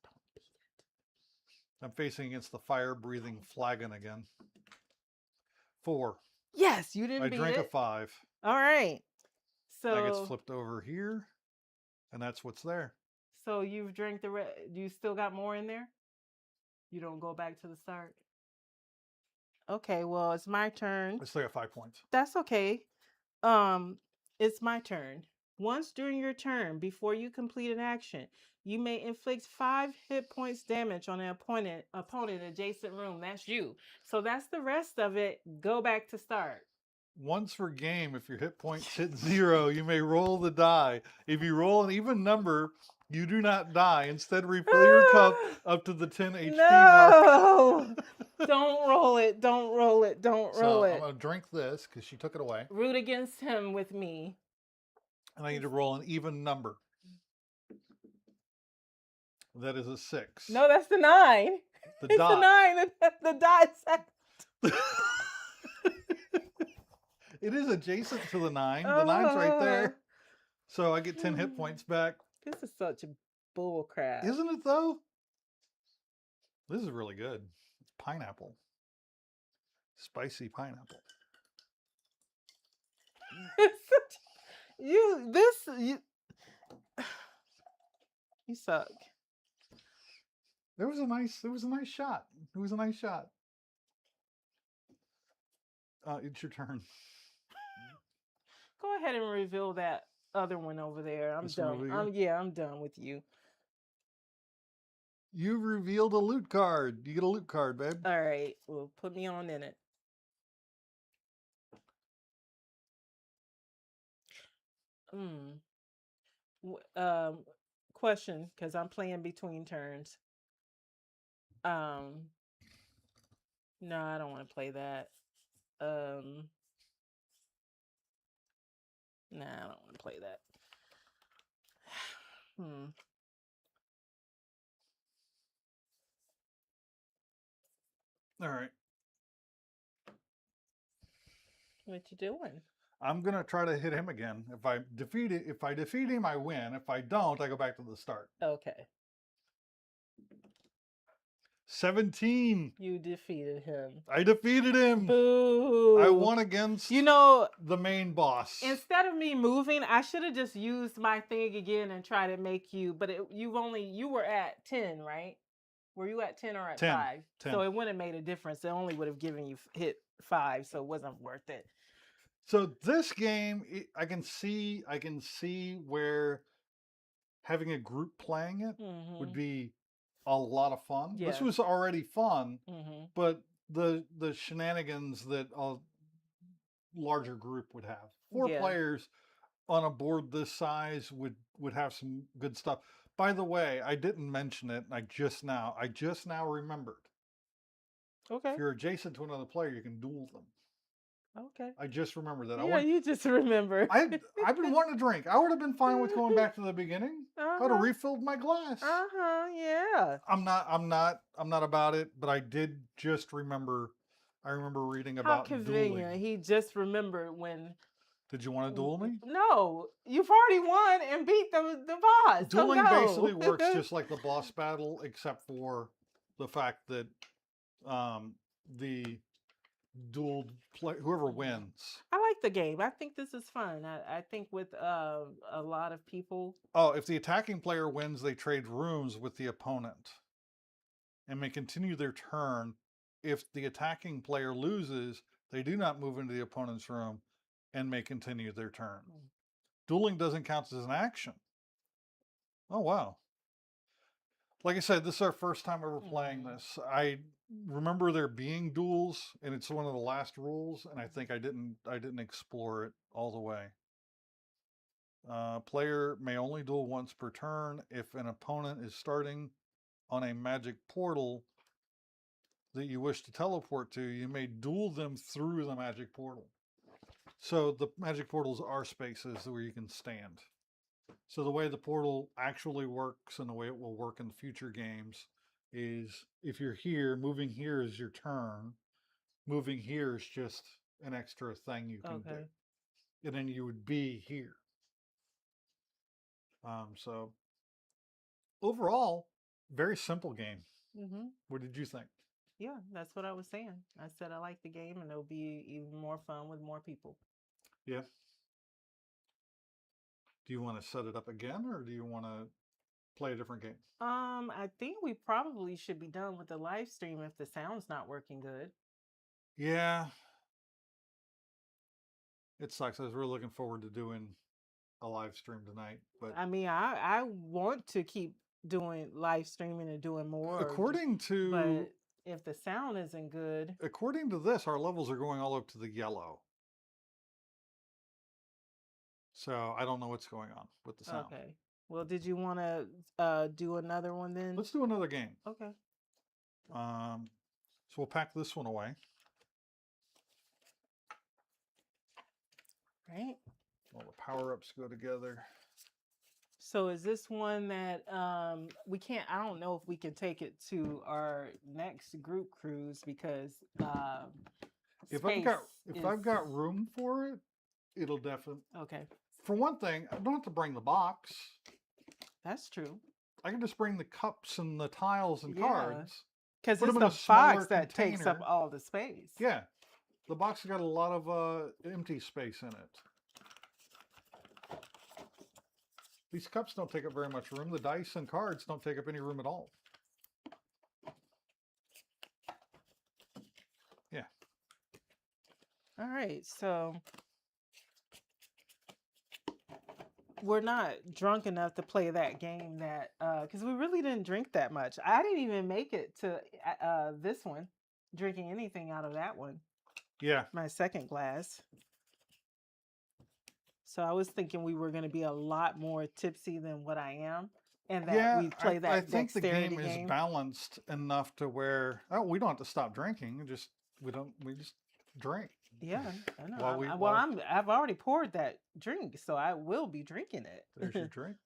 Don't beat it. I'm facing against the fire-breathing flagon again. 4. Yes, you didn't beat it. I drank a 5. All right. So that gets flipped over here, and that's what's there. So you've drank the rest. You still got more in there? You don't go back to the start? Okay, well, it's my turn. I still got 5 points. That's okay. It's my turn. Once during your turn, before you complete an action, you may inflict 5 hit points damage on an opponent adjacent room. That's you. So that's the rest of it. Go back to start. Once per game, if your hit points hit 0, you may roll the die. If you roll an even number, you do not die. Instead, refill your cup up to the 10 HP mark. Don't roll it. Don't roll it. Don't roll it. I'm going to drink this because she took it away. Root against him with me. And I need to roll an even number. That is a 6. No, that's the 9. It's dot. The 9. The dot. It is adjacent to the 9. The 9's right there. So I get 10 hit points back. This is such bull crap. Isn't it though? This is really good. Pineapple. Spicy pineapple. you suck. It was a nice shot. It was a nice shot. It's your turn. Go ahead and reveal that other one over there. I'm This one done. over here? I'm done with you. You revealed a loot card. You get a loot card, babe. All right. Well, put me on in it. Question, because I'm playing between turns. No, I don't want to play that. Nah, I don't want to play that. All right. What you doing? I'm gonna try to hit him again. If I defeat him, I win. If I don't, I go back to the start. Okay. 17. You defeated him. I defeated him. Boo. I won against the main boss. Instead of me moving, I should have just used my thing again and try to make you. But you were at 10, right? Were you at 10 or at 5? 10. So it wouldn't have made a difference. It only would have given you hit 5, so it wasn't worth it. So this game, I can see where having a group playing it would be a lot of fun. Yeah. This was already fun, but the shenanigans that a larger group would have. 4 players on a board this size would have some good stuff. By the way, I didn't mention it. I just now remembered. Okay. If you're adjacent to another player, you can duel them. Okay. I just remembered that. Yeah, you just remember. I've been wanting to drink. I would have been fine with going back to the beginning. I would have refilled my glass. Yeah. I'm not about it, but I did just remember. I remember reading about convenient. dueling. He just remembered when. Did you want to duel me? No, you've already won and beat the boss. Dueling basically works just like the boss battle, except for the fact that the dueled whoever wins. I like the game. I think this is fun. I think with a lot of people. Oh, if the attacking player wins, they trade rooms with the opponent and may continue their turn. If the attacking player loses, they do not move into the opponent's room and may continue their turn. Dueling doesn't count as an action. Oh, wow. Like I said, this is our first time ever playing this. I remember there being duels, and it's one of the last rules, and I think I didn't explore it all the way. Player may only duel once per turn. If an opponent is starting on a magic portal that you wish to teleport to, you may duel them through the magic portal. So the magic portals are spaces where you can stand. So the way the portal actually works and the way it will work in future games is if you're here, moving here is your turn. Moving here is just an extra thing you can do. And then you would be here. So overall, very simple game. What did you think? Yeah, that's what I was saying. I said I like the game and it'll be even more fun with more people. Yeah. Do you want to set it up again, or do you want to play a different game? I think we probably should be done with the live stream if the sound's not working good. Yeah. It sucks. I was really looking forward to doing a live stream tonight, but I mean, I want to keep doing live streaming and doing more. But if the sound isn't good, according to this, our levels are going all up to the yellow. So I don't know what's going on with the sound. Okay. Well, did you want to do another one then? Let's do another game. Okay. So we'll pack this one away. Right. All the power-ups go together. So is this one that we can't? I don't know if we can take it to our next group cruise because if I've got room for it, it'll definitely. Okay. For one thing, I don't have to bring the box. That's true. I can just bring the cups and the tiles and Yeah. cards. Because Put it's 'em in the a smaller box that takes up container. all the space. Yeah, the box has got a lot of empty space in it. These cups don't take up very much room. The dice and cards don't take up any room at all. Yeah. All right, so we're not drunk enough to play that game that because we really didn't drink that much. I didn't even make it to this one, drinking anything out of that one. Yeah. My second glass. So I was thinking we were going to be a lot more tipsy than what I am, and that we play that I think the dexterity game is game. balanced enough to where we don't have to stop drinking. We just drink. Yeah, I know. While I've already poured that drink, so I will be drinking it. there's your drink.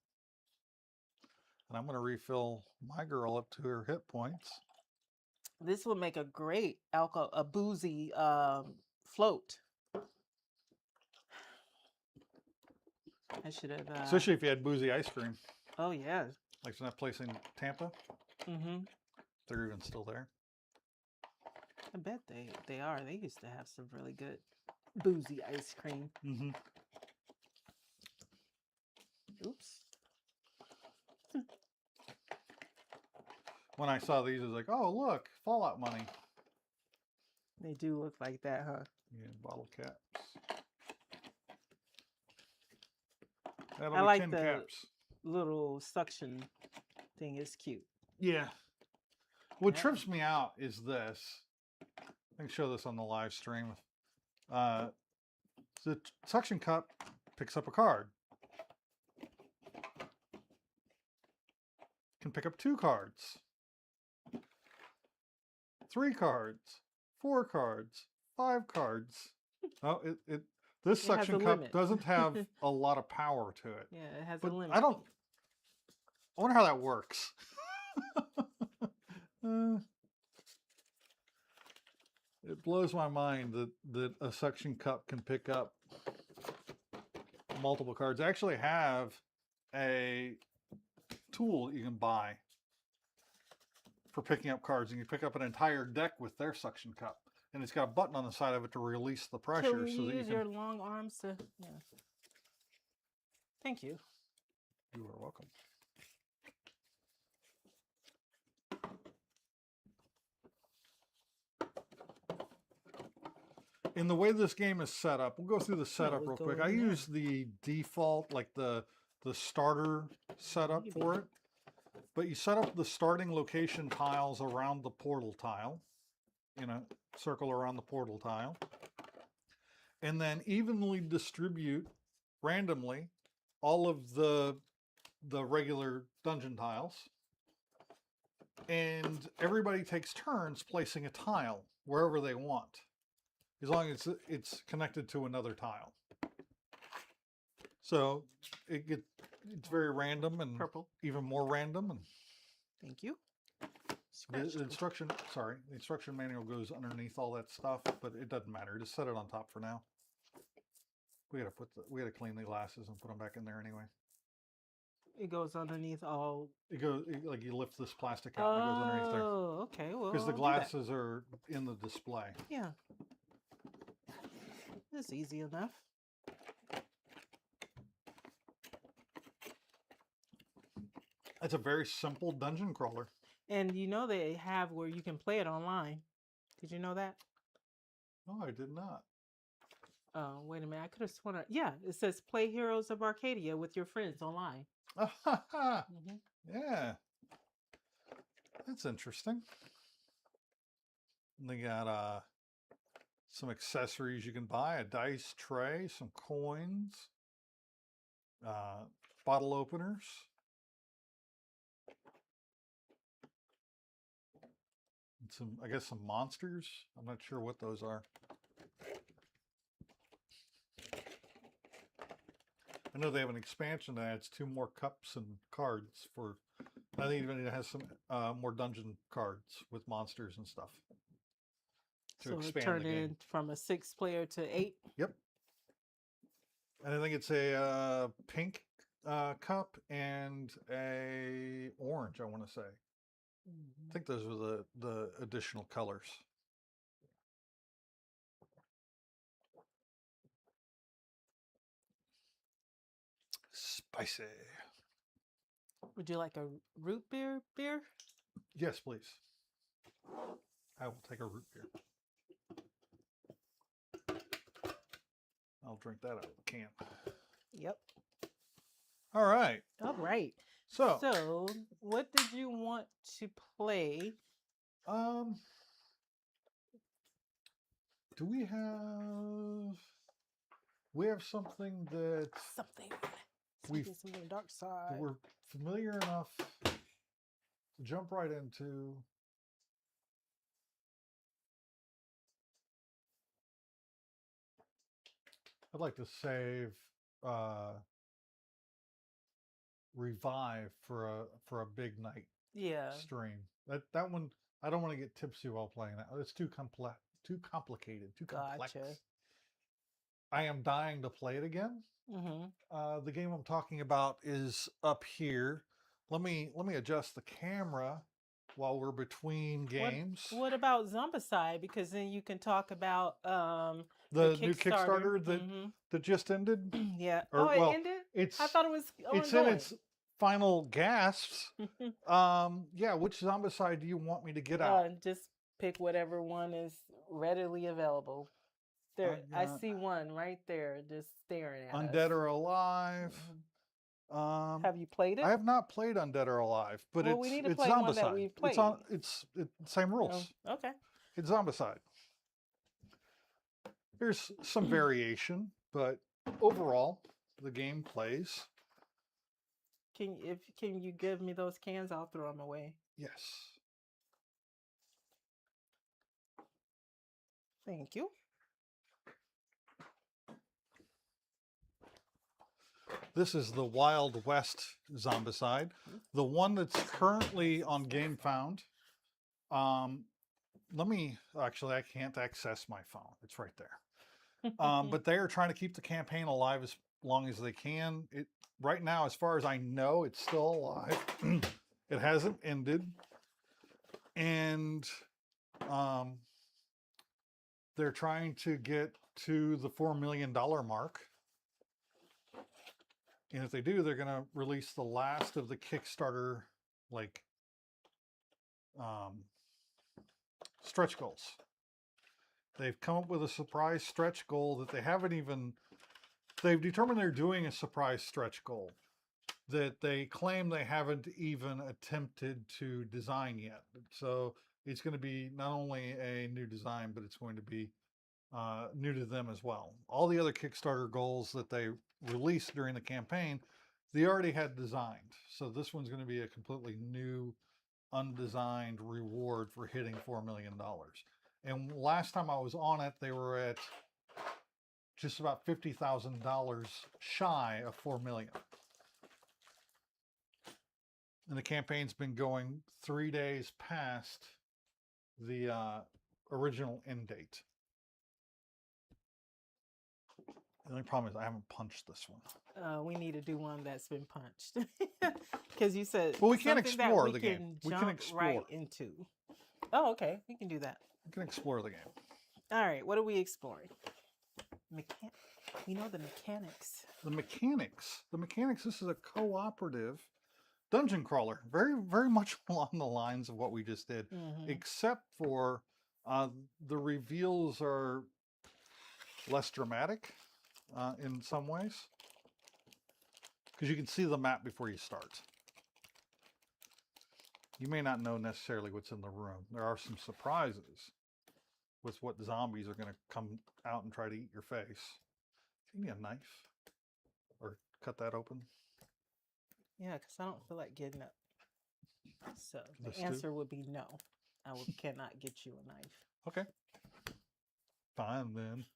And I'm going to refill my girl up to her hit points. This will make a great a boozy float. I should have. Especially if you had boozy ice cream. Oh yeah. Like that place in Tampa. Mm-hmm. They're even still there. I bet they are. They used to have some really good boozy ice cream. Mm-hmm. Oops. When I saw these, I was like, oh, look, Fallout money. They do look like that, huh? Yeah, bottle caps. That'll I be like 10 the caps. little suction thing. Is cute. Yeah. What trips me out is this. I can show this on the live stream. The suction cup picks up a card. Can pick up 2 cards. 3 cards. 4 cards. 5 cards. Oh, this suction cup doesn't have a lot of power to it. Yeah, it has a limit. I wonder how that works. It blows my mind that a suction cup can pick up multiple cards. I actually have a tool you can buy for picking up cards, and you pick up an entire deck with their suction cup, and it's got a button on the side of it to release the pressure. So you use your long arms to. Yeah. Thank you. You are welcome. In the way this game is set up, we'll go through the setup real quick. I use the default, like the starter setup for it. But you set up the starting location tiles around the portal tile, in a circle around the portal tile, and then evenly distribute randomly all of the regular dungeon tiles. And everybody takes turns placing a tile wherever they want, as long as it's connected to another tile. So it's very random and purple. Even more random. And thank you. the instruction manual goes underneath all that stuff, but it doesn't matter. Just set it on top for now. We gotta clean the glasses and put them back in there anyway. It goes underneath all. Like you lift this plastic out and it goes underneath there. Oh, okay. Well, because the glasses are in the display. Yeah. It's easy enough. It's a very simple dungeon crawler. And you know they have where you can play it online. Did you know that? No, I did not. Oh, wait a minute. I could have sworn. Yeah, it says play Heroes of Barcadia with your friends online. Mm-hmm. Yeah. That's interesting. And they got some accessories you can buy, a dice tray, some coins, bottle openers. And I guess some monsters. I'm not sure what those are. I know they have an expansion that adds 2 more cups and cards for. I think even it has some more dungeon cards with monsters and stuff. So it turned in from a 6-player to 8. Yep. And I think it's a pink cup and a orange, I want to say. I think those were the additional colors. Spicy. Would you like a root beer beer? Yes, please. I will take a root beer. I'll drink that out of the can. Yep. All right. All right. So, what did you want to play? Do we have something that something dark side. we're familiar enough to jump right into? I'd like to save Revive for a big night stream. That one I don't want to get tipsy while playing that. It's too complex, too complicated, too complex. Gotcha. I am dying to play it again. The game I'm talking about is up here. Let me adjust the camera while we're between games. What about Zombicide? Because then you can talk about the new Kickstarter that just ended. Yeah. Or, it ended? I thought it was ongoing. It's in its final gasps. Yeah, which Zombicide do you want me to get out? Just pick whatever one is readily available. There, I see one right there, just staring at Undead us. or Alive. Have you played it? I have not played Undead or Alive, but we need to it's play Zombicide. One that we've played. It's same rules. Okay. It's Zombicide. There's some variation, but overall, the game plays. Can you give me those cans? I'll throw them away. Yes. Thank you. This is the Wild West Zombicide, the one that's currently on GameFound. Actually, I can't access my phone. It's right there. But they are trying to keep the campaign alive as long as they can. Right now, as far as I know, it's still alive. It hasn't ended. And they're trying to get to the $4 million mark. And if they do, they're going to release the last of the Kickstarter, stretch goals. They've come up with a surprise stretch goal that they've determined they're doing a surprise stretch goal that they claim they haven't even attempted to design yet. So it's going to be not only a new design, but it's going to be new to them as well. All the other Kickstarter goals that they released during the campaign, they already had designed. So this one's going to be a completely new, undesigned reward for hitting $4 million. And last time I was on it, they were at just about $50,000 shy of $4 million. And the campaign's been going 3 days past the original end date. The only problem is I haven't punched this one. We need to do one that's been punched. Because you said, well, we can explore the game. We can explore right into. Oh, okay. We can do that. We can explore the game. All right. What are we exploring? We know the mechanics. The mechanics. This is a cooperative dungeon crawler. Very, very much along the lines of what we just did, except for the reveals are less dramatic in some ways, because you can see the map before you start. You may not know necessarily what's in the room. There are some surprises with what zombies are going to come out and try to eat your face. Give me a knife or cut that open. Yeah, because I don't feel like getting up. So the answer would be no. I cannot get you a knife. Okay. Fine then.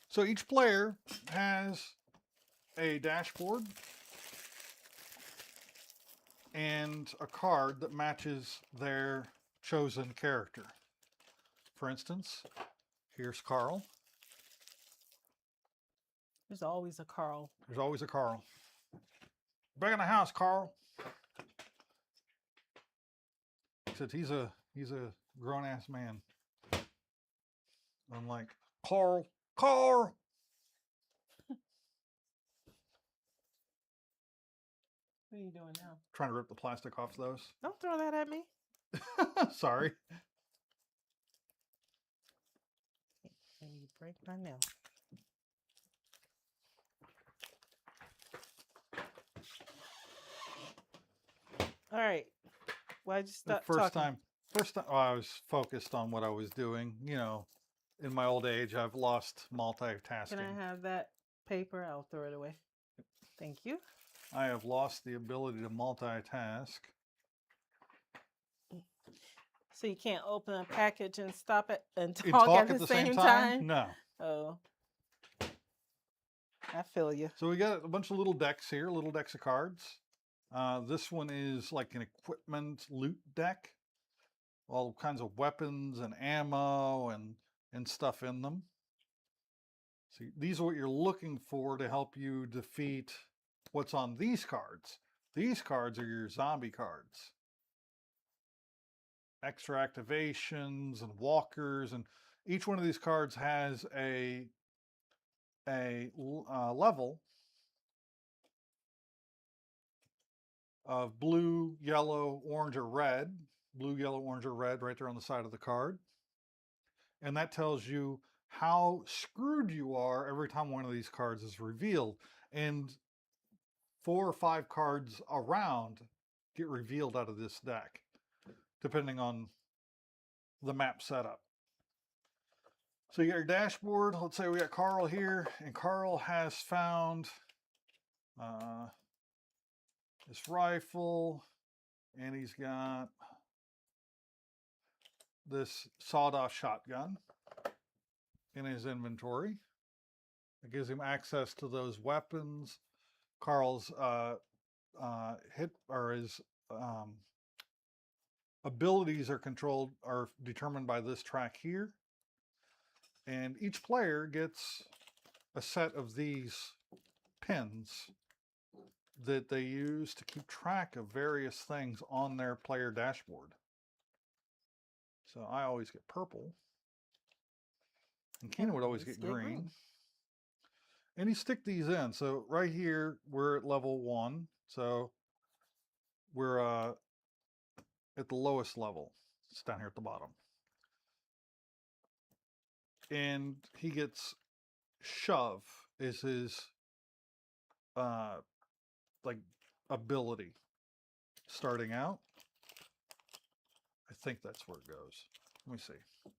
So each player has a dashboard and a card that matches their chosen character. For instance, here's Carl. There's always a Carl. There's always a Carl. Back in the house, Carl. Except he's a grown ass man. Unlike Carl. Carl. What are you doing now? Trying to rip the plastic off those. Don't throw that at me. Sorry. And you break my nail. All right. Why'd you stop talking? First time, I was focused on what I was doing. You know, in my old age, I've lost multitasking. Can I have that paper? I'll throw it away. Thank you. I have lost the ability to multitask. So you can't open a package and stop it and And talk at the same time? No. Oh. I feel you. So we got a bunch of little decks here, little decks of cards. This one is like an equipment loot deck. All kinds of weapons and ammo and stuff in them. See, these are what you're looking for to help you defeat what's on these cards. These cards are your zombie cards. Extra activations and walkers, and each one of these cards has a level of blue, yellow, orange, or red. Blue, yellow, orange, or red right there on the side of the card. And that tells you how screwed you are every time one of these cards is revealed. And 4 or 5 cards around get revealed out of this deck, depending on the map setup. So you got your dashboard. Let's say we got Carl here, and Carl has found this rifle, and he's got this sawed-off shotgun in his inventory. It gives him access to those weapons. Carl's his abilities are determined by this track here. And each player gets a set of these pins that they use to keep track of various things on their player dashboard. So I always get purple. And Kina would always get green. And you stick these in. So right here, we're at level 1. So we're at the lowest level. It's down here at the bottom. And he gets shove is his like ability starting out. I think that's where it goes. Let me see.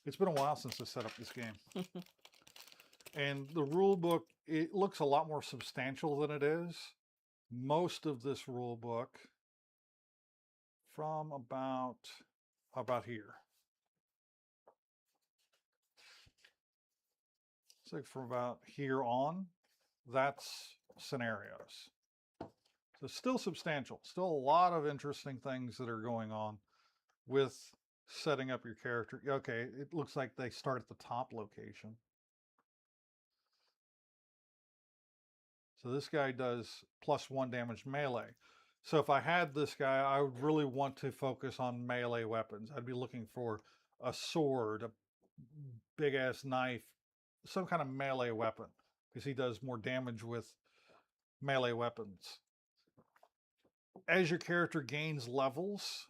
It's been a while since I set up this game. And the rule book, it looks a lot more substantial than it is. Most of this rule book from about here. It's like from about here on, that's scenarios. So still substantial, still a lot of interesting things that are going on with setting up your character. Okay, it looks like they start at the top location. So this guy does +1 damage melee. So if I had this guy, I would really want to focus on melee weapons. I'd be looking for a sword, a big ass knife, some kind of melee weapon, because he does more damage with melee weapons. As your character gains levels,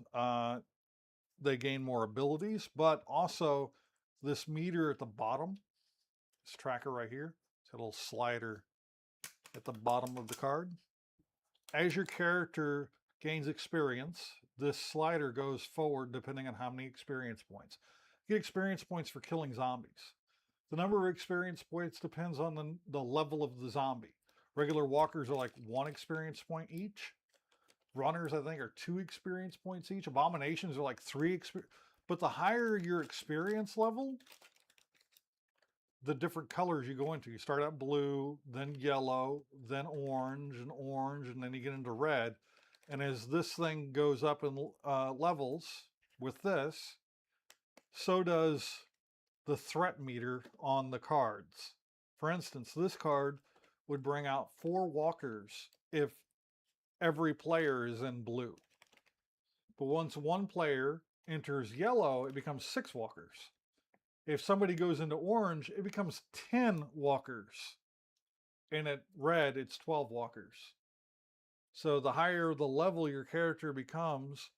they gain more abilities, but also this meter at the bottom, this tracker right here, it's got a little slider at the bottom of the card. As your character gains experience, this slider goes forward depending on how many experience points. You get experience points for killing zombies. The number of experience points depends on the level of the zombie. Regular walkers are like 1 experience point each. Runners, I think, are 2 experience points each. Abominations are like 3 experience. But the higher your experience level, the different colors you go into. You start out blue, then yellow, then orange, and then you get into red. And as this thing goes up in levels, with this, so does the threat meter on the cards. For instance, this card would bring out 4 walkers if every player is in blue. But once one player enters yellow, it becomes 6 walkers. If somebody goes into orange, it becomes 10 walkers. And at red, it's 12 walkers. So the higher the level your character becomes,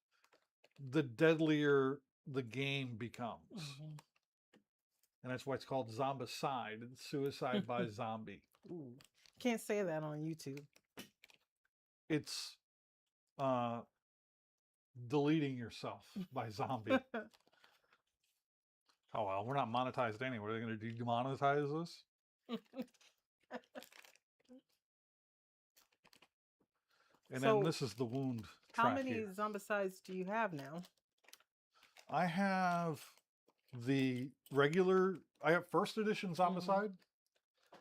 the deadlier the game becomes. Mm-hmm. And that's why it's called Zombicide. It's suicide by zombie. Ooh. Can't say that on YouTube. It's deleting yourself by zombie. Oh, well, we're not monetized anyway. Are they going to demonetize us? And So, then this is the wound how track many here. zombicides do you have now? I have the regular, I have first edition Zombicide.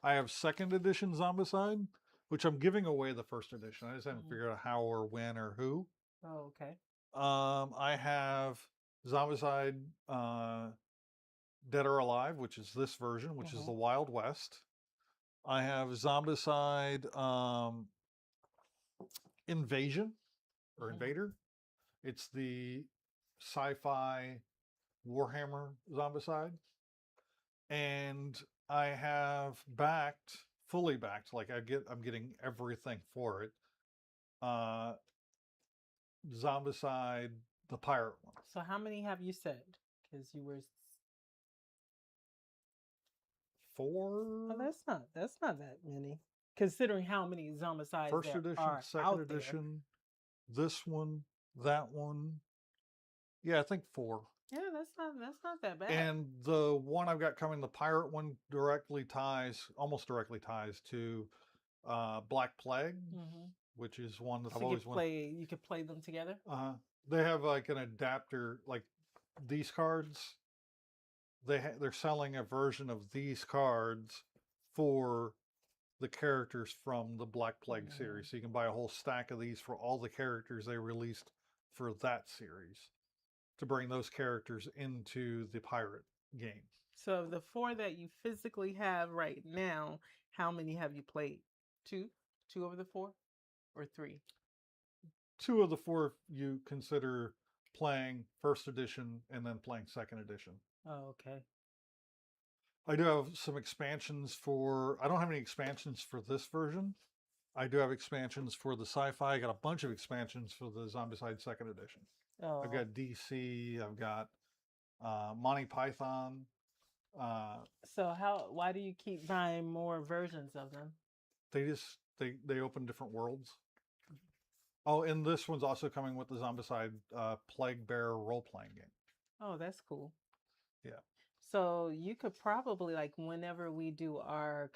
I have second edition Zombicide, which I'm giving away the first edition. I just haven't figured out how or when or who. Oh, okay. I have Zombicide Dead or Alive, which is this version, which is the Wild West. I have Zombicide Invasion or Invader. It's the sci-fi Warhammer Zombicide. And I have fully backed, like I'm getting everything for it. Zombicide, the pirate one. So how many have you said? Because you were 4. Oh, that's not that many. Considering how many zombicides First there edition, are second out edition, this one, that one. Yeah, I think 4. there. Yeah, that's not that bad. And the one I've got coming, the pirate one, almost directly ties to Black Plague, which is one that so I've always wanted. You could play them together. They have like an adapter, like these cards. They're selling a version of these cards for the characters from the Black Plague series. So you can buy a whole stack of these for all the characters they released for that series to bring those characters into the pirate game. So the 4 that you physically have right now, how many have you played? 2? 2 of the 4? Or 3? 2 of the 4 you consider playing first edition and then playing second edition. Oh, okay. I do have some expansions I don't have any expansions for this version. I do have expansions for the sci-fi. I got a bunch of expansions for the Zombicide second edition. Oh. I've got DC, I've got Monty Python. So why do you keep buying more versions of them? They open different worlds. Oh, and this one's also coming with the Zombicide Plague Bearer role-playing game. Oh, that's cool. Yeah. So you could probably, like, whenever we do our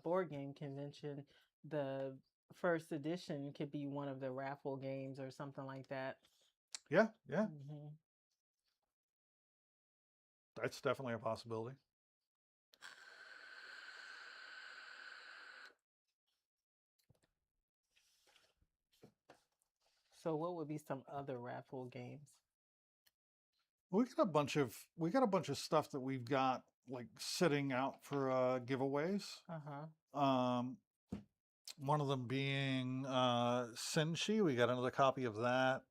board game convention, the first edition could be one of the raffle games or something like that. Yeah. That's definitely a possibility. So what would be some other raffle games? We got a bunch of stuff that we've got like sitting out for giveaways. One of them being Senshi. We got another copy of that.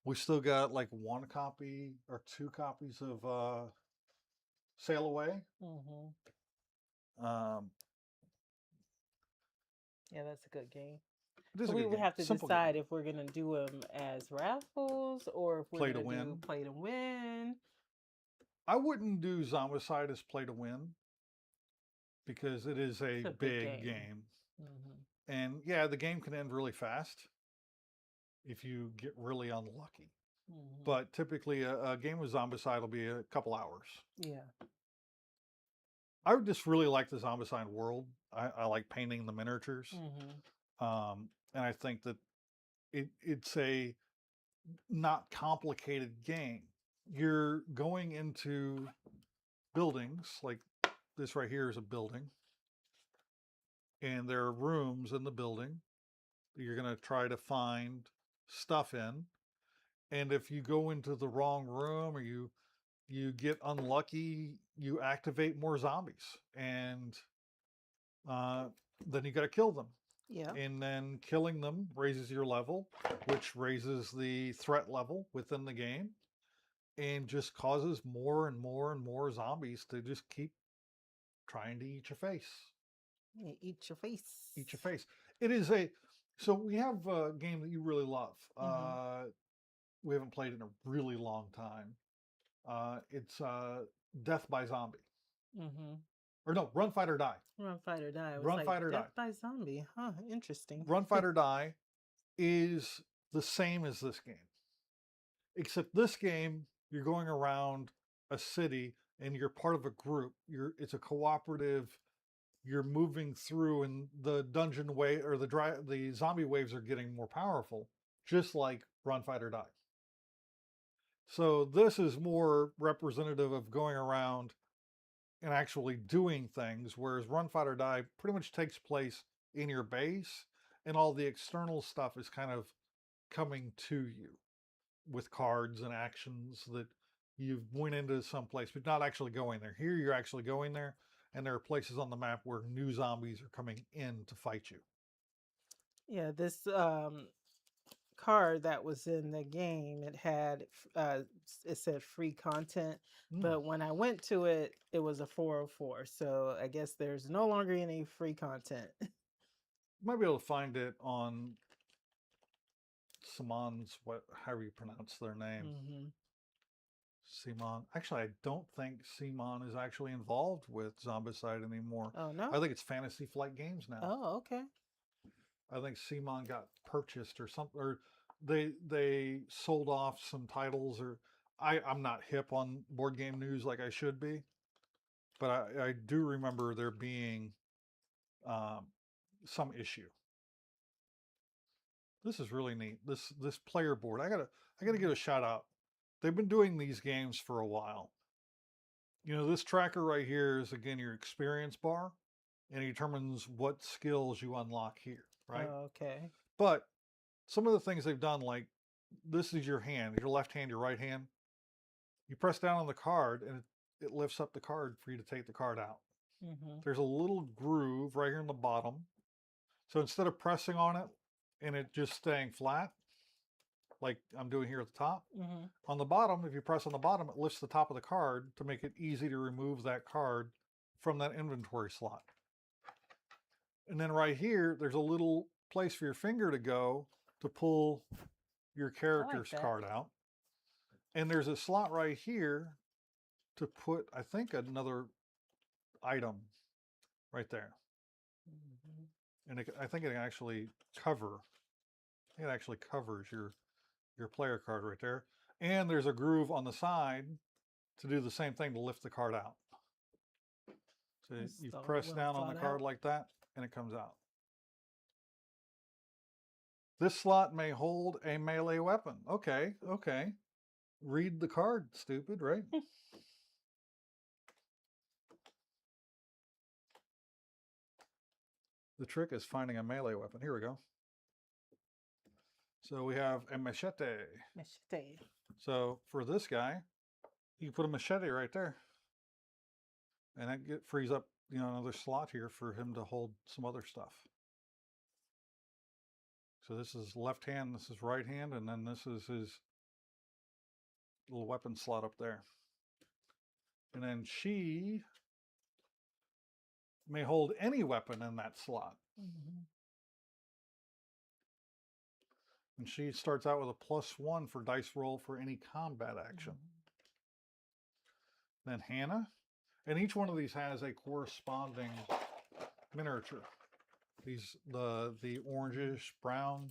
We still got like 1 copy or 2 copies of Sail Away. Yeah, that's a good game. So we would have to decide if we're gonna do them as raffles or if we're gonna do play to win. I wouldn't do Zombicide as play to win because it is a big game. And yeah, the game can end really fast if you get really unlucky. But typically a game with Zombicide will be a couple hours. Yeah. I would just really like the Zombicide world. I like painting the miniatures. And I think that it's a not complicated game. You're going into buildings, like this right here is a building. And there are rooms in the building that you're going to try to find stuff in. And if you go into the wrong room or you get unlucky, you activate more zombies, and uh, then you got to kill them. Yeah. And then killing them raises your level, which raises the threat level within the game, and just causes more and more and more zombies to just keep trying to eat your face. Eat your face. Eat your face. It is a so we have a game that you really love. We haven't played in a really long time. It's Death by Zombie. Mm-hmm. Or no, Run Fight or Die. Run, fight, or die. It was Run like Fight or Die. death by zombie. Huh. Interesting. Run Fight or Die is the same as this game, except this game you're going around a city and you're part of a group. It's a cooperative. You're moving through, and the dungeon wave or the zombie waves are getting more powerful, just like Run Fight or Die. So this is more representative of going around and actually doing things, whereas Run Fight or Die pretty much takes place in your base, and all the external stuff is kind of coming to you with cards and actions that you went into some place, but not actually going there. Here you're actually going there, and there are places on the map where new zombies are coming in to fight you. Yeah, this card that was in the game, it said free content, but when I went to it, it was a 404. So I guess there's no longer any free content. You might be able to find it on Simon's, however you pronounce their name. Mm-hmm. Simon. Actually, I don't think Simon is actually involved with Zombicide anymore. Oh no. I think it's Fantasy Flight Games now. Oh, okay. I think Simon got purchased or something, or they sold off some titles, or I'm not hip on board game news like I should be, but I do remember there being some issue. This is really neat. This player board. I gotta give a shout out. They've been doing these games for a while. You know, this tracker right here is again your experience bar, and it determines what skills you unlock here, right? Oh, okay. But some of the things they've done, like this is your hand, your left hand, your right hand. You press down on the card and it lifts up the card for you to take the card out. Mm-hmm. There's a little groove right here in the bottom. So instead of pressing on it and it just staying flat, like I'm doing here at the top, Mm-hmm. on the bottom, if you press on the bottom, it lifts the top of the card to make it easy to remove that card from that inventory slot. And then right here, there's a little place for your finger to go to pull your character's card out. And there's a slot right here to put, I think, another item right there. Mm-hmm. And I think it actually covers your player card right there. And there's a groove on the side to do the same thing to lift the card out. So you press down on the card like that, and it comes out. This slot may hold a melee weapon. Okay. Read the card, stupid, right? The trick is finding a melee weapon. Here we go. So we have a machete. Machete. So for this guy, you can put a machete right there. And that frees up, another slot here for him to hold some other stuff. So this is left hand, this is right hand, and then this is his little weapon slot up there. And then she may hold any weapon in that slot. Mm-hmm. And she starts out with a +1 for dice roll for any combat action. Mm-hmm. Then Hannah, and each one of these has a corresponding miniature. These the orangish brown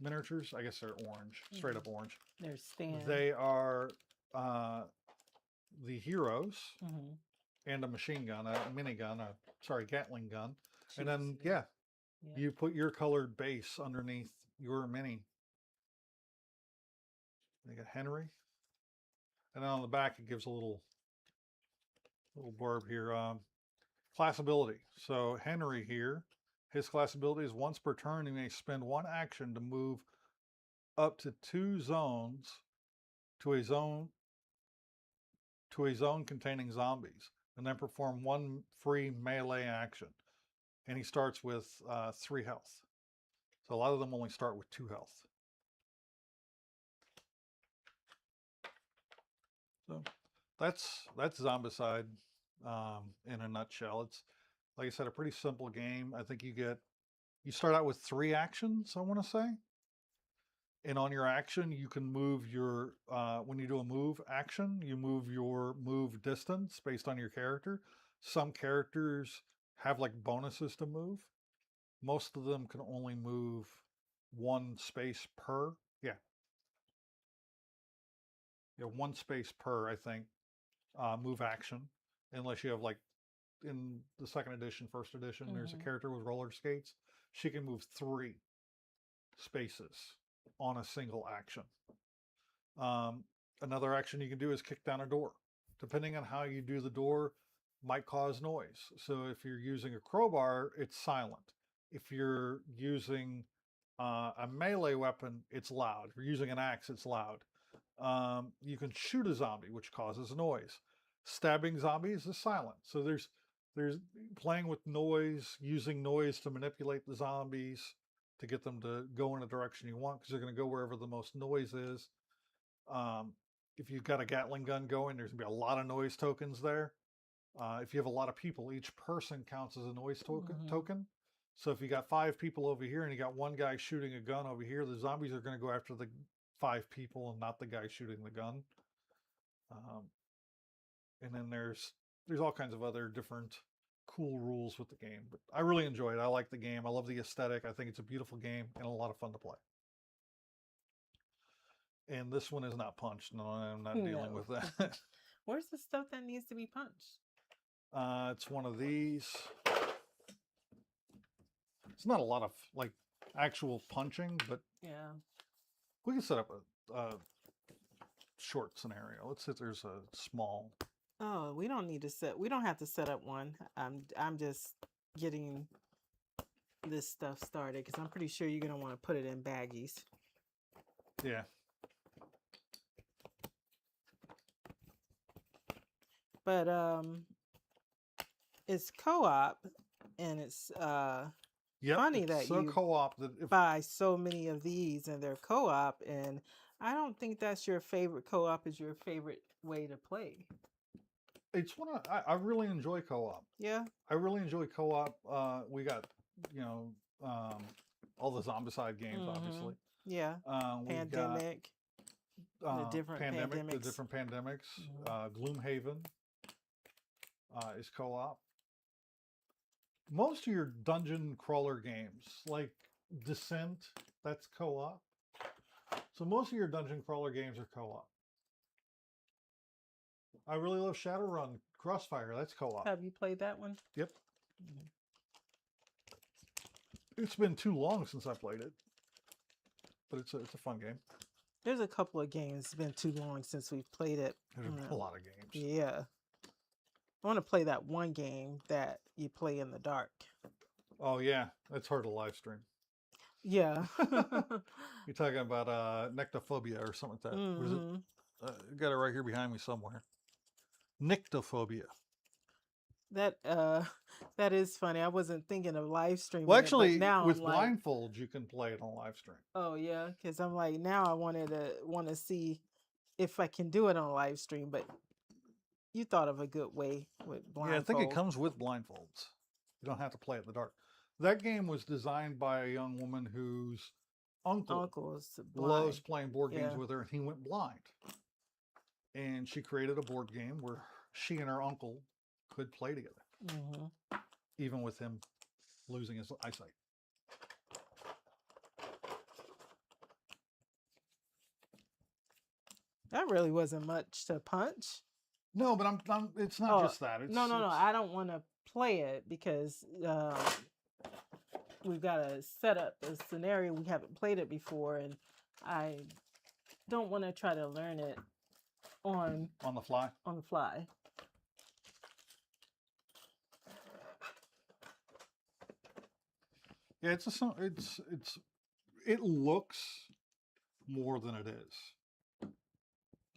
miniatures. I guess they're orange, straight up orange. They're stand. They are the heroes, mm-hmm. and a machine gun, a minigun, Gatling gun. And then you put your colored base underneath your mini. They got Henry, and then on the back it gives a little blurb here. Class ability. So Henry here, his class ability is once per turn he may spend one action to move up to 2 zones to a zone containing zombies, and then perform 1 free melee action. And he starts with 3 health. So a lot of them only start with 2 health. So that's Zombicide in a nutshell. It's, like I said, a pretty simple game. I think you start out with 3 actions, I want to say. And on your action, you can move your, when you do a move action, you move your move distance based on your character. Some characters have like bonuses to move. Most of them can only move 1 space per. Yeah. 1 space per, I think, move action. Unless you have like in the 2nd edition, 1st edition, there's a character with roller skates. She can move 3 spaces on a single action. Another action you can do is kick down a door. Depending on how you do the door, might cause noise. So if you're using a crowbar, it's silent. If you're using a melee weapon, it's loud. If you're using an axe, it's loud. You can shoot a zombie, which causes noise. Stabbing zombies is silent. So there's playing with noise, using noise to manipulate the zombies to get them to go in the direction you want, because they're going to go wherever the most noise is. If you've got a Gatling gun going, there's going to be a lot of noise tokens there. If you have a lot of people, each person counts as a noise token. So if you got 5 people over here and you got 1 guy shooting a gun over here, the zombies are going to go after the 5 people and not the guy shooting the gun. And then there's all kinds of other different cool rules with the game. But I really enjoy it. I like the game. I love the aesthetic. I think it's a beautiful game and a lot of fun to play. And this one is not punched. No, I'm not dealing with that. Where's the stuff that needs to be punched? It's one of these. It's not a lot of like actual punching, but yeah, we can set up a short scenario. Let's say there's a small. Oh, we don't have to set up one. I'm just getting this stuff started because I'm pretty sure you're gonna want to put it in baggies. Yeah. But it's co-op, and it's funny that so you co-op that buy so many of these and they're co-op, and I don't think that's your favorite co-op is your favorite way to play. It's one I really enjoy co-op. Yeah. I really enjoy co-op. We got, all the Zombicide games, obviously. Yeah. Pandemic. The different pandemics. Gloomhaven is co-op. Most of your dungeon crawler games, like Descent, that's co-op. So most of your dungeon crawler games are co-op. I really love Shadowrun Crossfire. That's co-op. Have you played that one? Yep. It's been too long since I played it, but it's a fun game. There's a couple of games. It's been too long since we've played it. There's a lot of games. Yeah. I want to play that one game that you play in the dark. Oh yeah, that's hard to live stream. Yeah. You're talking about Nectophobia or something like that. What is it? Got it right here behind me somewhere. Nyctophobia. That is funny. I wasn't thinking of live streaming. Well, actually, now with blindfolds, you can play it on live stream. Oh yeah, because I'm like, now I want to see if I can do it on live stream. But you thought of a good way with blindfolds. Yeah, I think it comes with blindfolds. You don't have to play it in the dark. That game was designed by a young woman whose uncle loves playing board games with her, and he went blind. And she created a board game where she and her uncle could play together, even with him losing his eyesight. That really wasn't much to punch. No, but it's not just that. No. I don't want to play it because we've got to set up a scenario. We haven't played it before, and I don't want to try to learn it on the fly. On the fly. Yeah, it looks more than it is.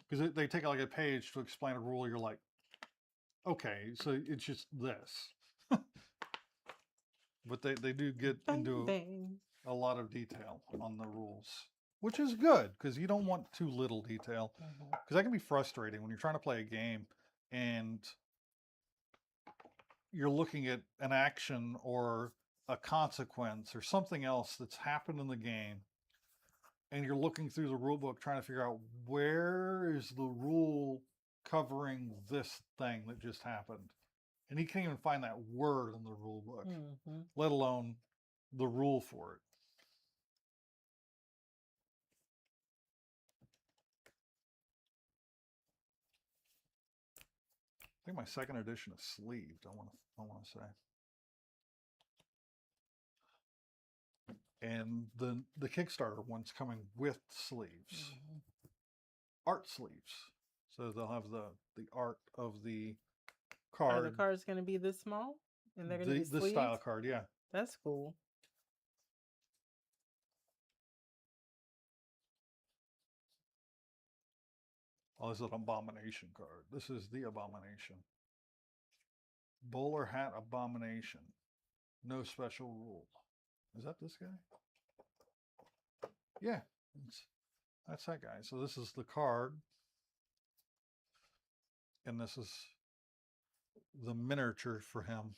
Because they take like a page to explain a rule. You're like, okay, so it's just this. But they do get Bang, into bang. a lot of detail on the rules, which is good because you don't want too little detail. Because that can be frustrating when you're trying to play a game and you're looking at an action or a consequence or something else that's happened in the game, and you're looking through the rule book trying to figure out where is the rule covering this thing that just happened. And you can't even find that word in the rule book, let alone the rule for it. I think my second edition is sleeved, I want to say. And the Kickstarter one's coming with sleeves, art sleeves. So they'll have the art of the card. Are the cards going to be this small? And they're going to be this sleeved? style card, yeah. That's cool. Oh, this is an abomination card. This is the abomination. Bowler hat abomination. No special rule. Is that this guy? Yeah, that's that guy. So this is the card. And this is the miniature for him.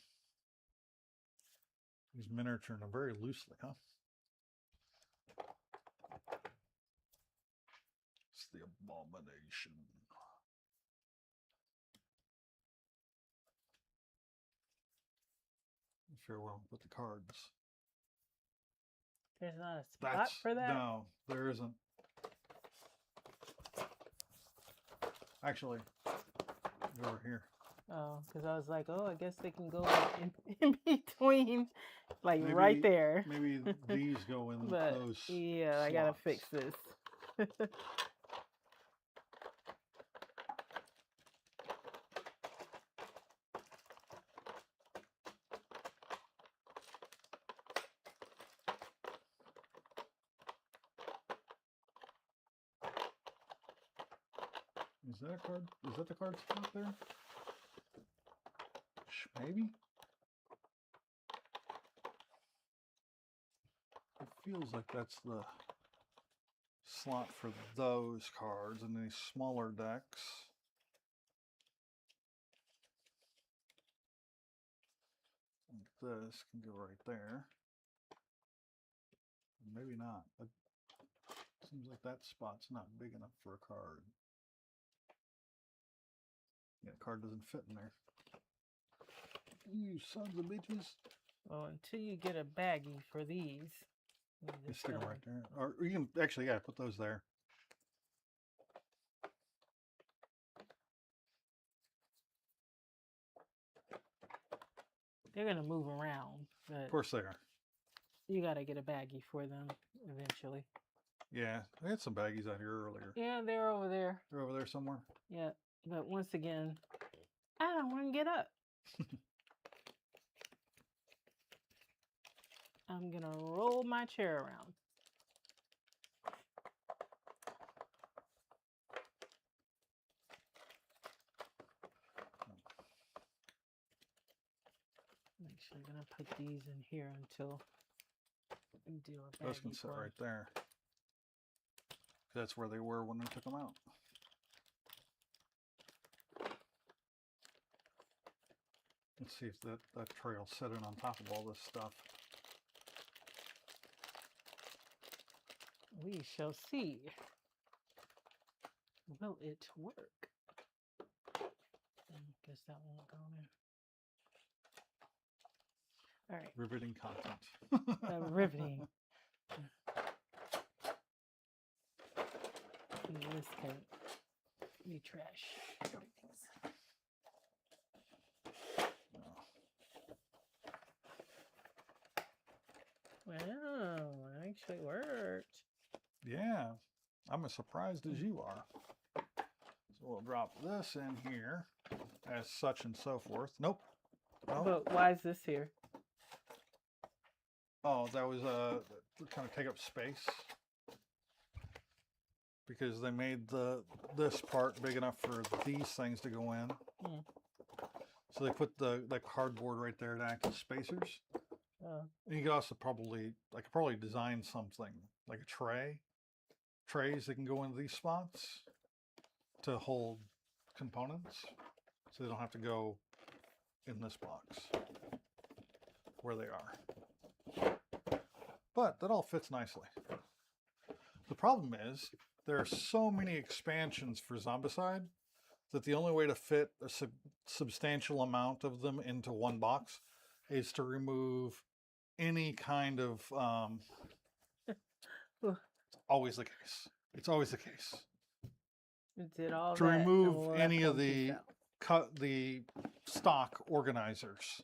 He's miniaturing him very loosely, huh? It's the abomination. Farewell with the cards. There's not a spot for that? No, there isn't. Actually, over here. Oh, because I was like, oh, I guess they can go in between, like maybe, right there. Maybe these go in but, those yeah, slots. I gotta fix this. Is that a card? Is that the card spot there? Maybe? It feels like that's the slot for those cards and these smaller decks. This can go right there. Maybe not. It seems like that spot's not big enough for a card. Yeah, card doesn't fit in there. You sons of bitches. Well, until you get a baggie for these. You stick them right there. Or you can actually, yeah, put those there. They're going to move around. But of course they are. You got to get a baggie for them eventually. Yeah, I had some baggies out here earlier. Yeah, they're over there. They're over there somewhere? Yeah, but once again, I don't want to get up. I'm going to roll my chair around. Actually, I'm going to put these in here until we do a baggie. Those can sit right there. That's where they were when they took them out. Let's see if that trail's sitting on top of all this stuff. We shall see. Will it work? I guess that won't go there. All right. Riveting content. Riveting. This can be trash. Wow, it actually worked. Yeah, I'm as surprised as you are. So we'll drop this in here as such and so forth. Nope. No. But why is this here? Oh, that was kind of take up space. because they made this part big enough for these things to go in. Mm. So they put the cardboard right there to act as spacers. And you could also probably, I could probably design something like a trays that can go into these spots to hold components, so they don't have to go in this box where they are. But that all fits nicely. The problem is there are so many expansions for Zombicide that the only way to fit a substantial amount of them into one box is to remove any kind of always the case. It's always the case. It did all To that and remove left any of one piece out. the stock organizers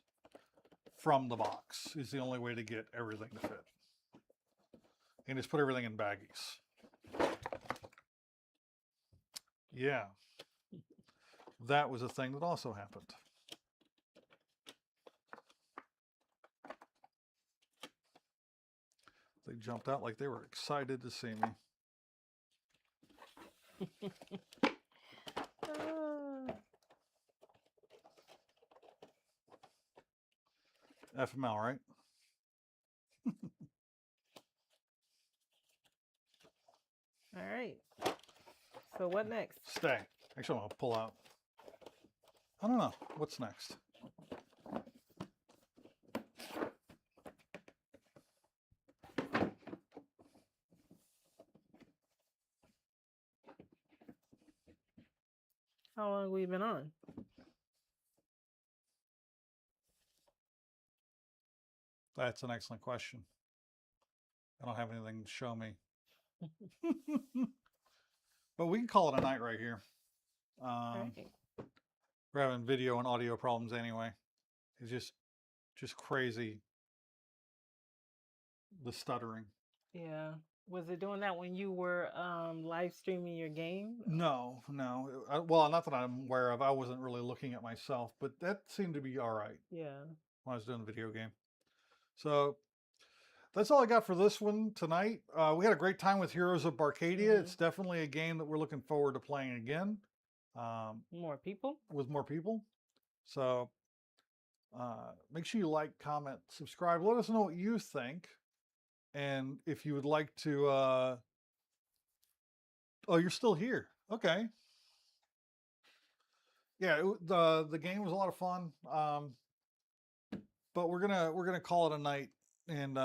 from the box is the only way to get everything to fit. And just put everything in baggies. Yeah. That was a thing that also happened. They jumped out like they were excited to see me. FML, right? All right. So what next? Stay. Actually, I'm going to pull out. I don't know. What's next? How long have we been on? That's an excellent question. I don't have anything to show me. But we can call it a night right here. Right. We're having video and audio problems anyway. It's just crazy, the stuttering. Yeah. Was it doing that when you were live streaming your game? No. Well, not that I'm aware of. I wasn't really looking at myself, but that seemed to be all right. Yeah. When I was doing the video game. So that's all I got for this one tonight. We had a great time with Heroes of Barcadia. It's definitely a game that we're looking forward to playing again. More people? With more people. So make sure you like, comment, subscribe. Let us know what you think. And if you would like to... oh, you're still here. Okay. Yeah, the game was a lot of fun. But we're gonna call it a night. And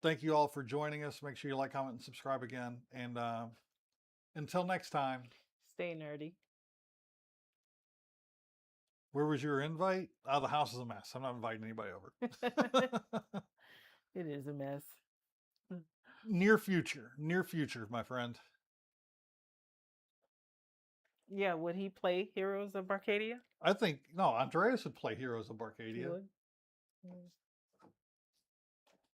thank you all for joining us. Make sure you like, comment, and subscribe again. And until next time. Stay nerdy. Where was your invite? Oh, the house is a mess. I'm not inviting anybody over. It is a mess. Near future, my friend. Yeah, would he play Heroes of Barcadia? I think, no, Andreas would play Heroes of Barcadia. He would.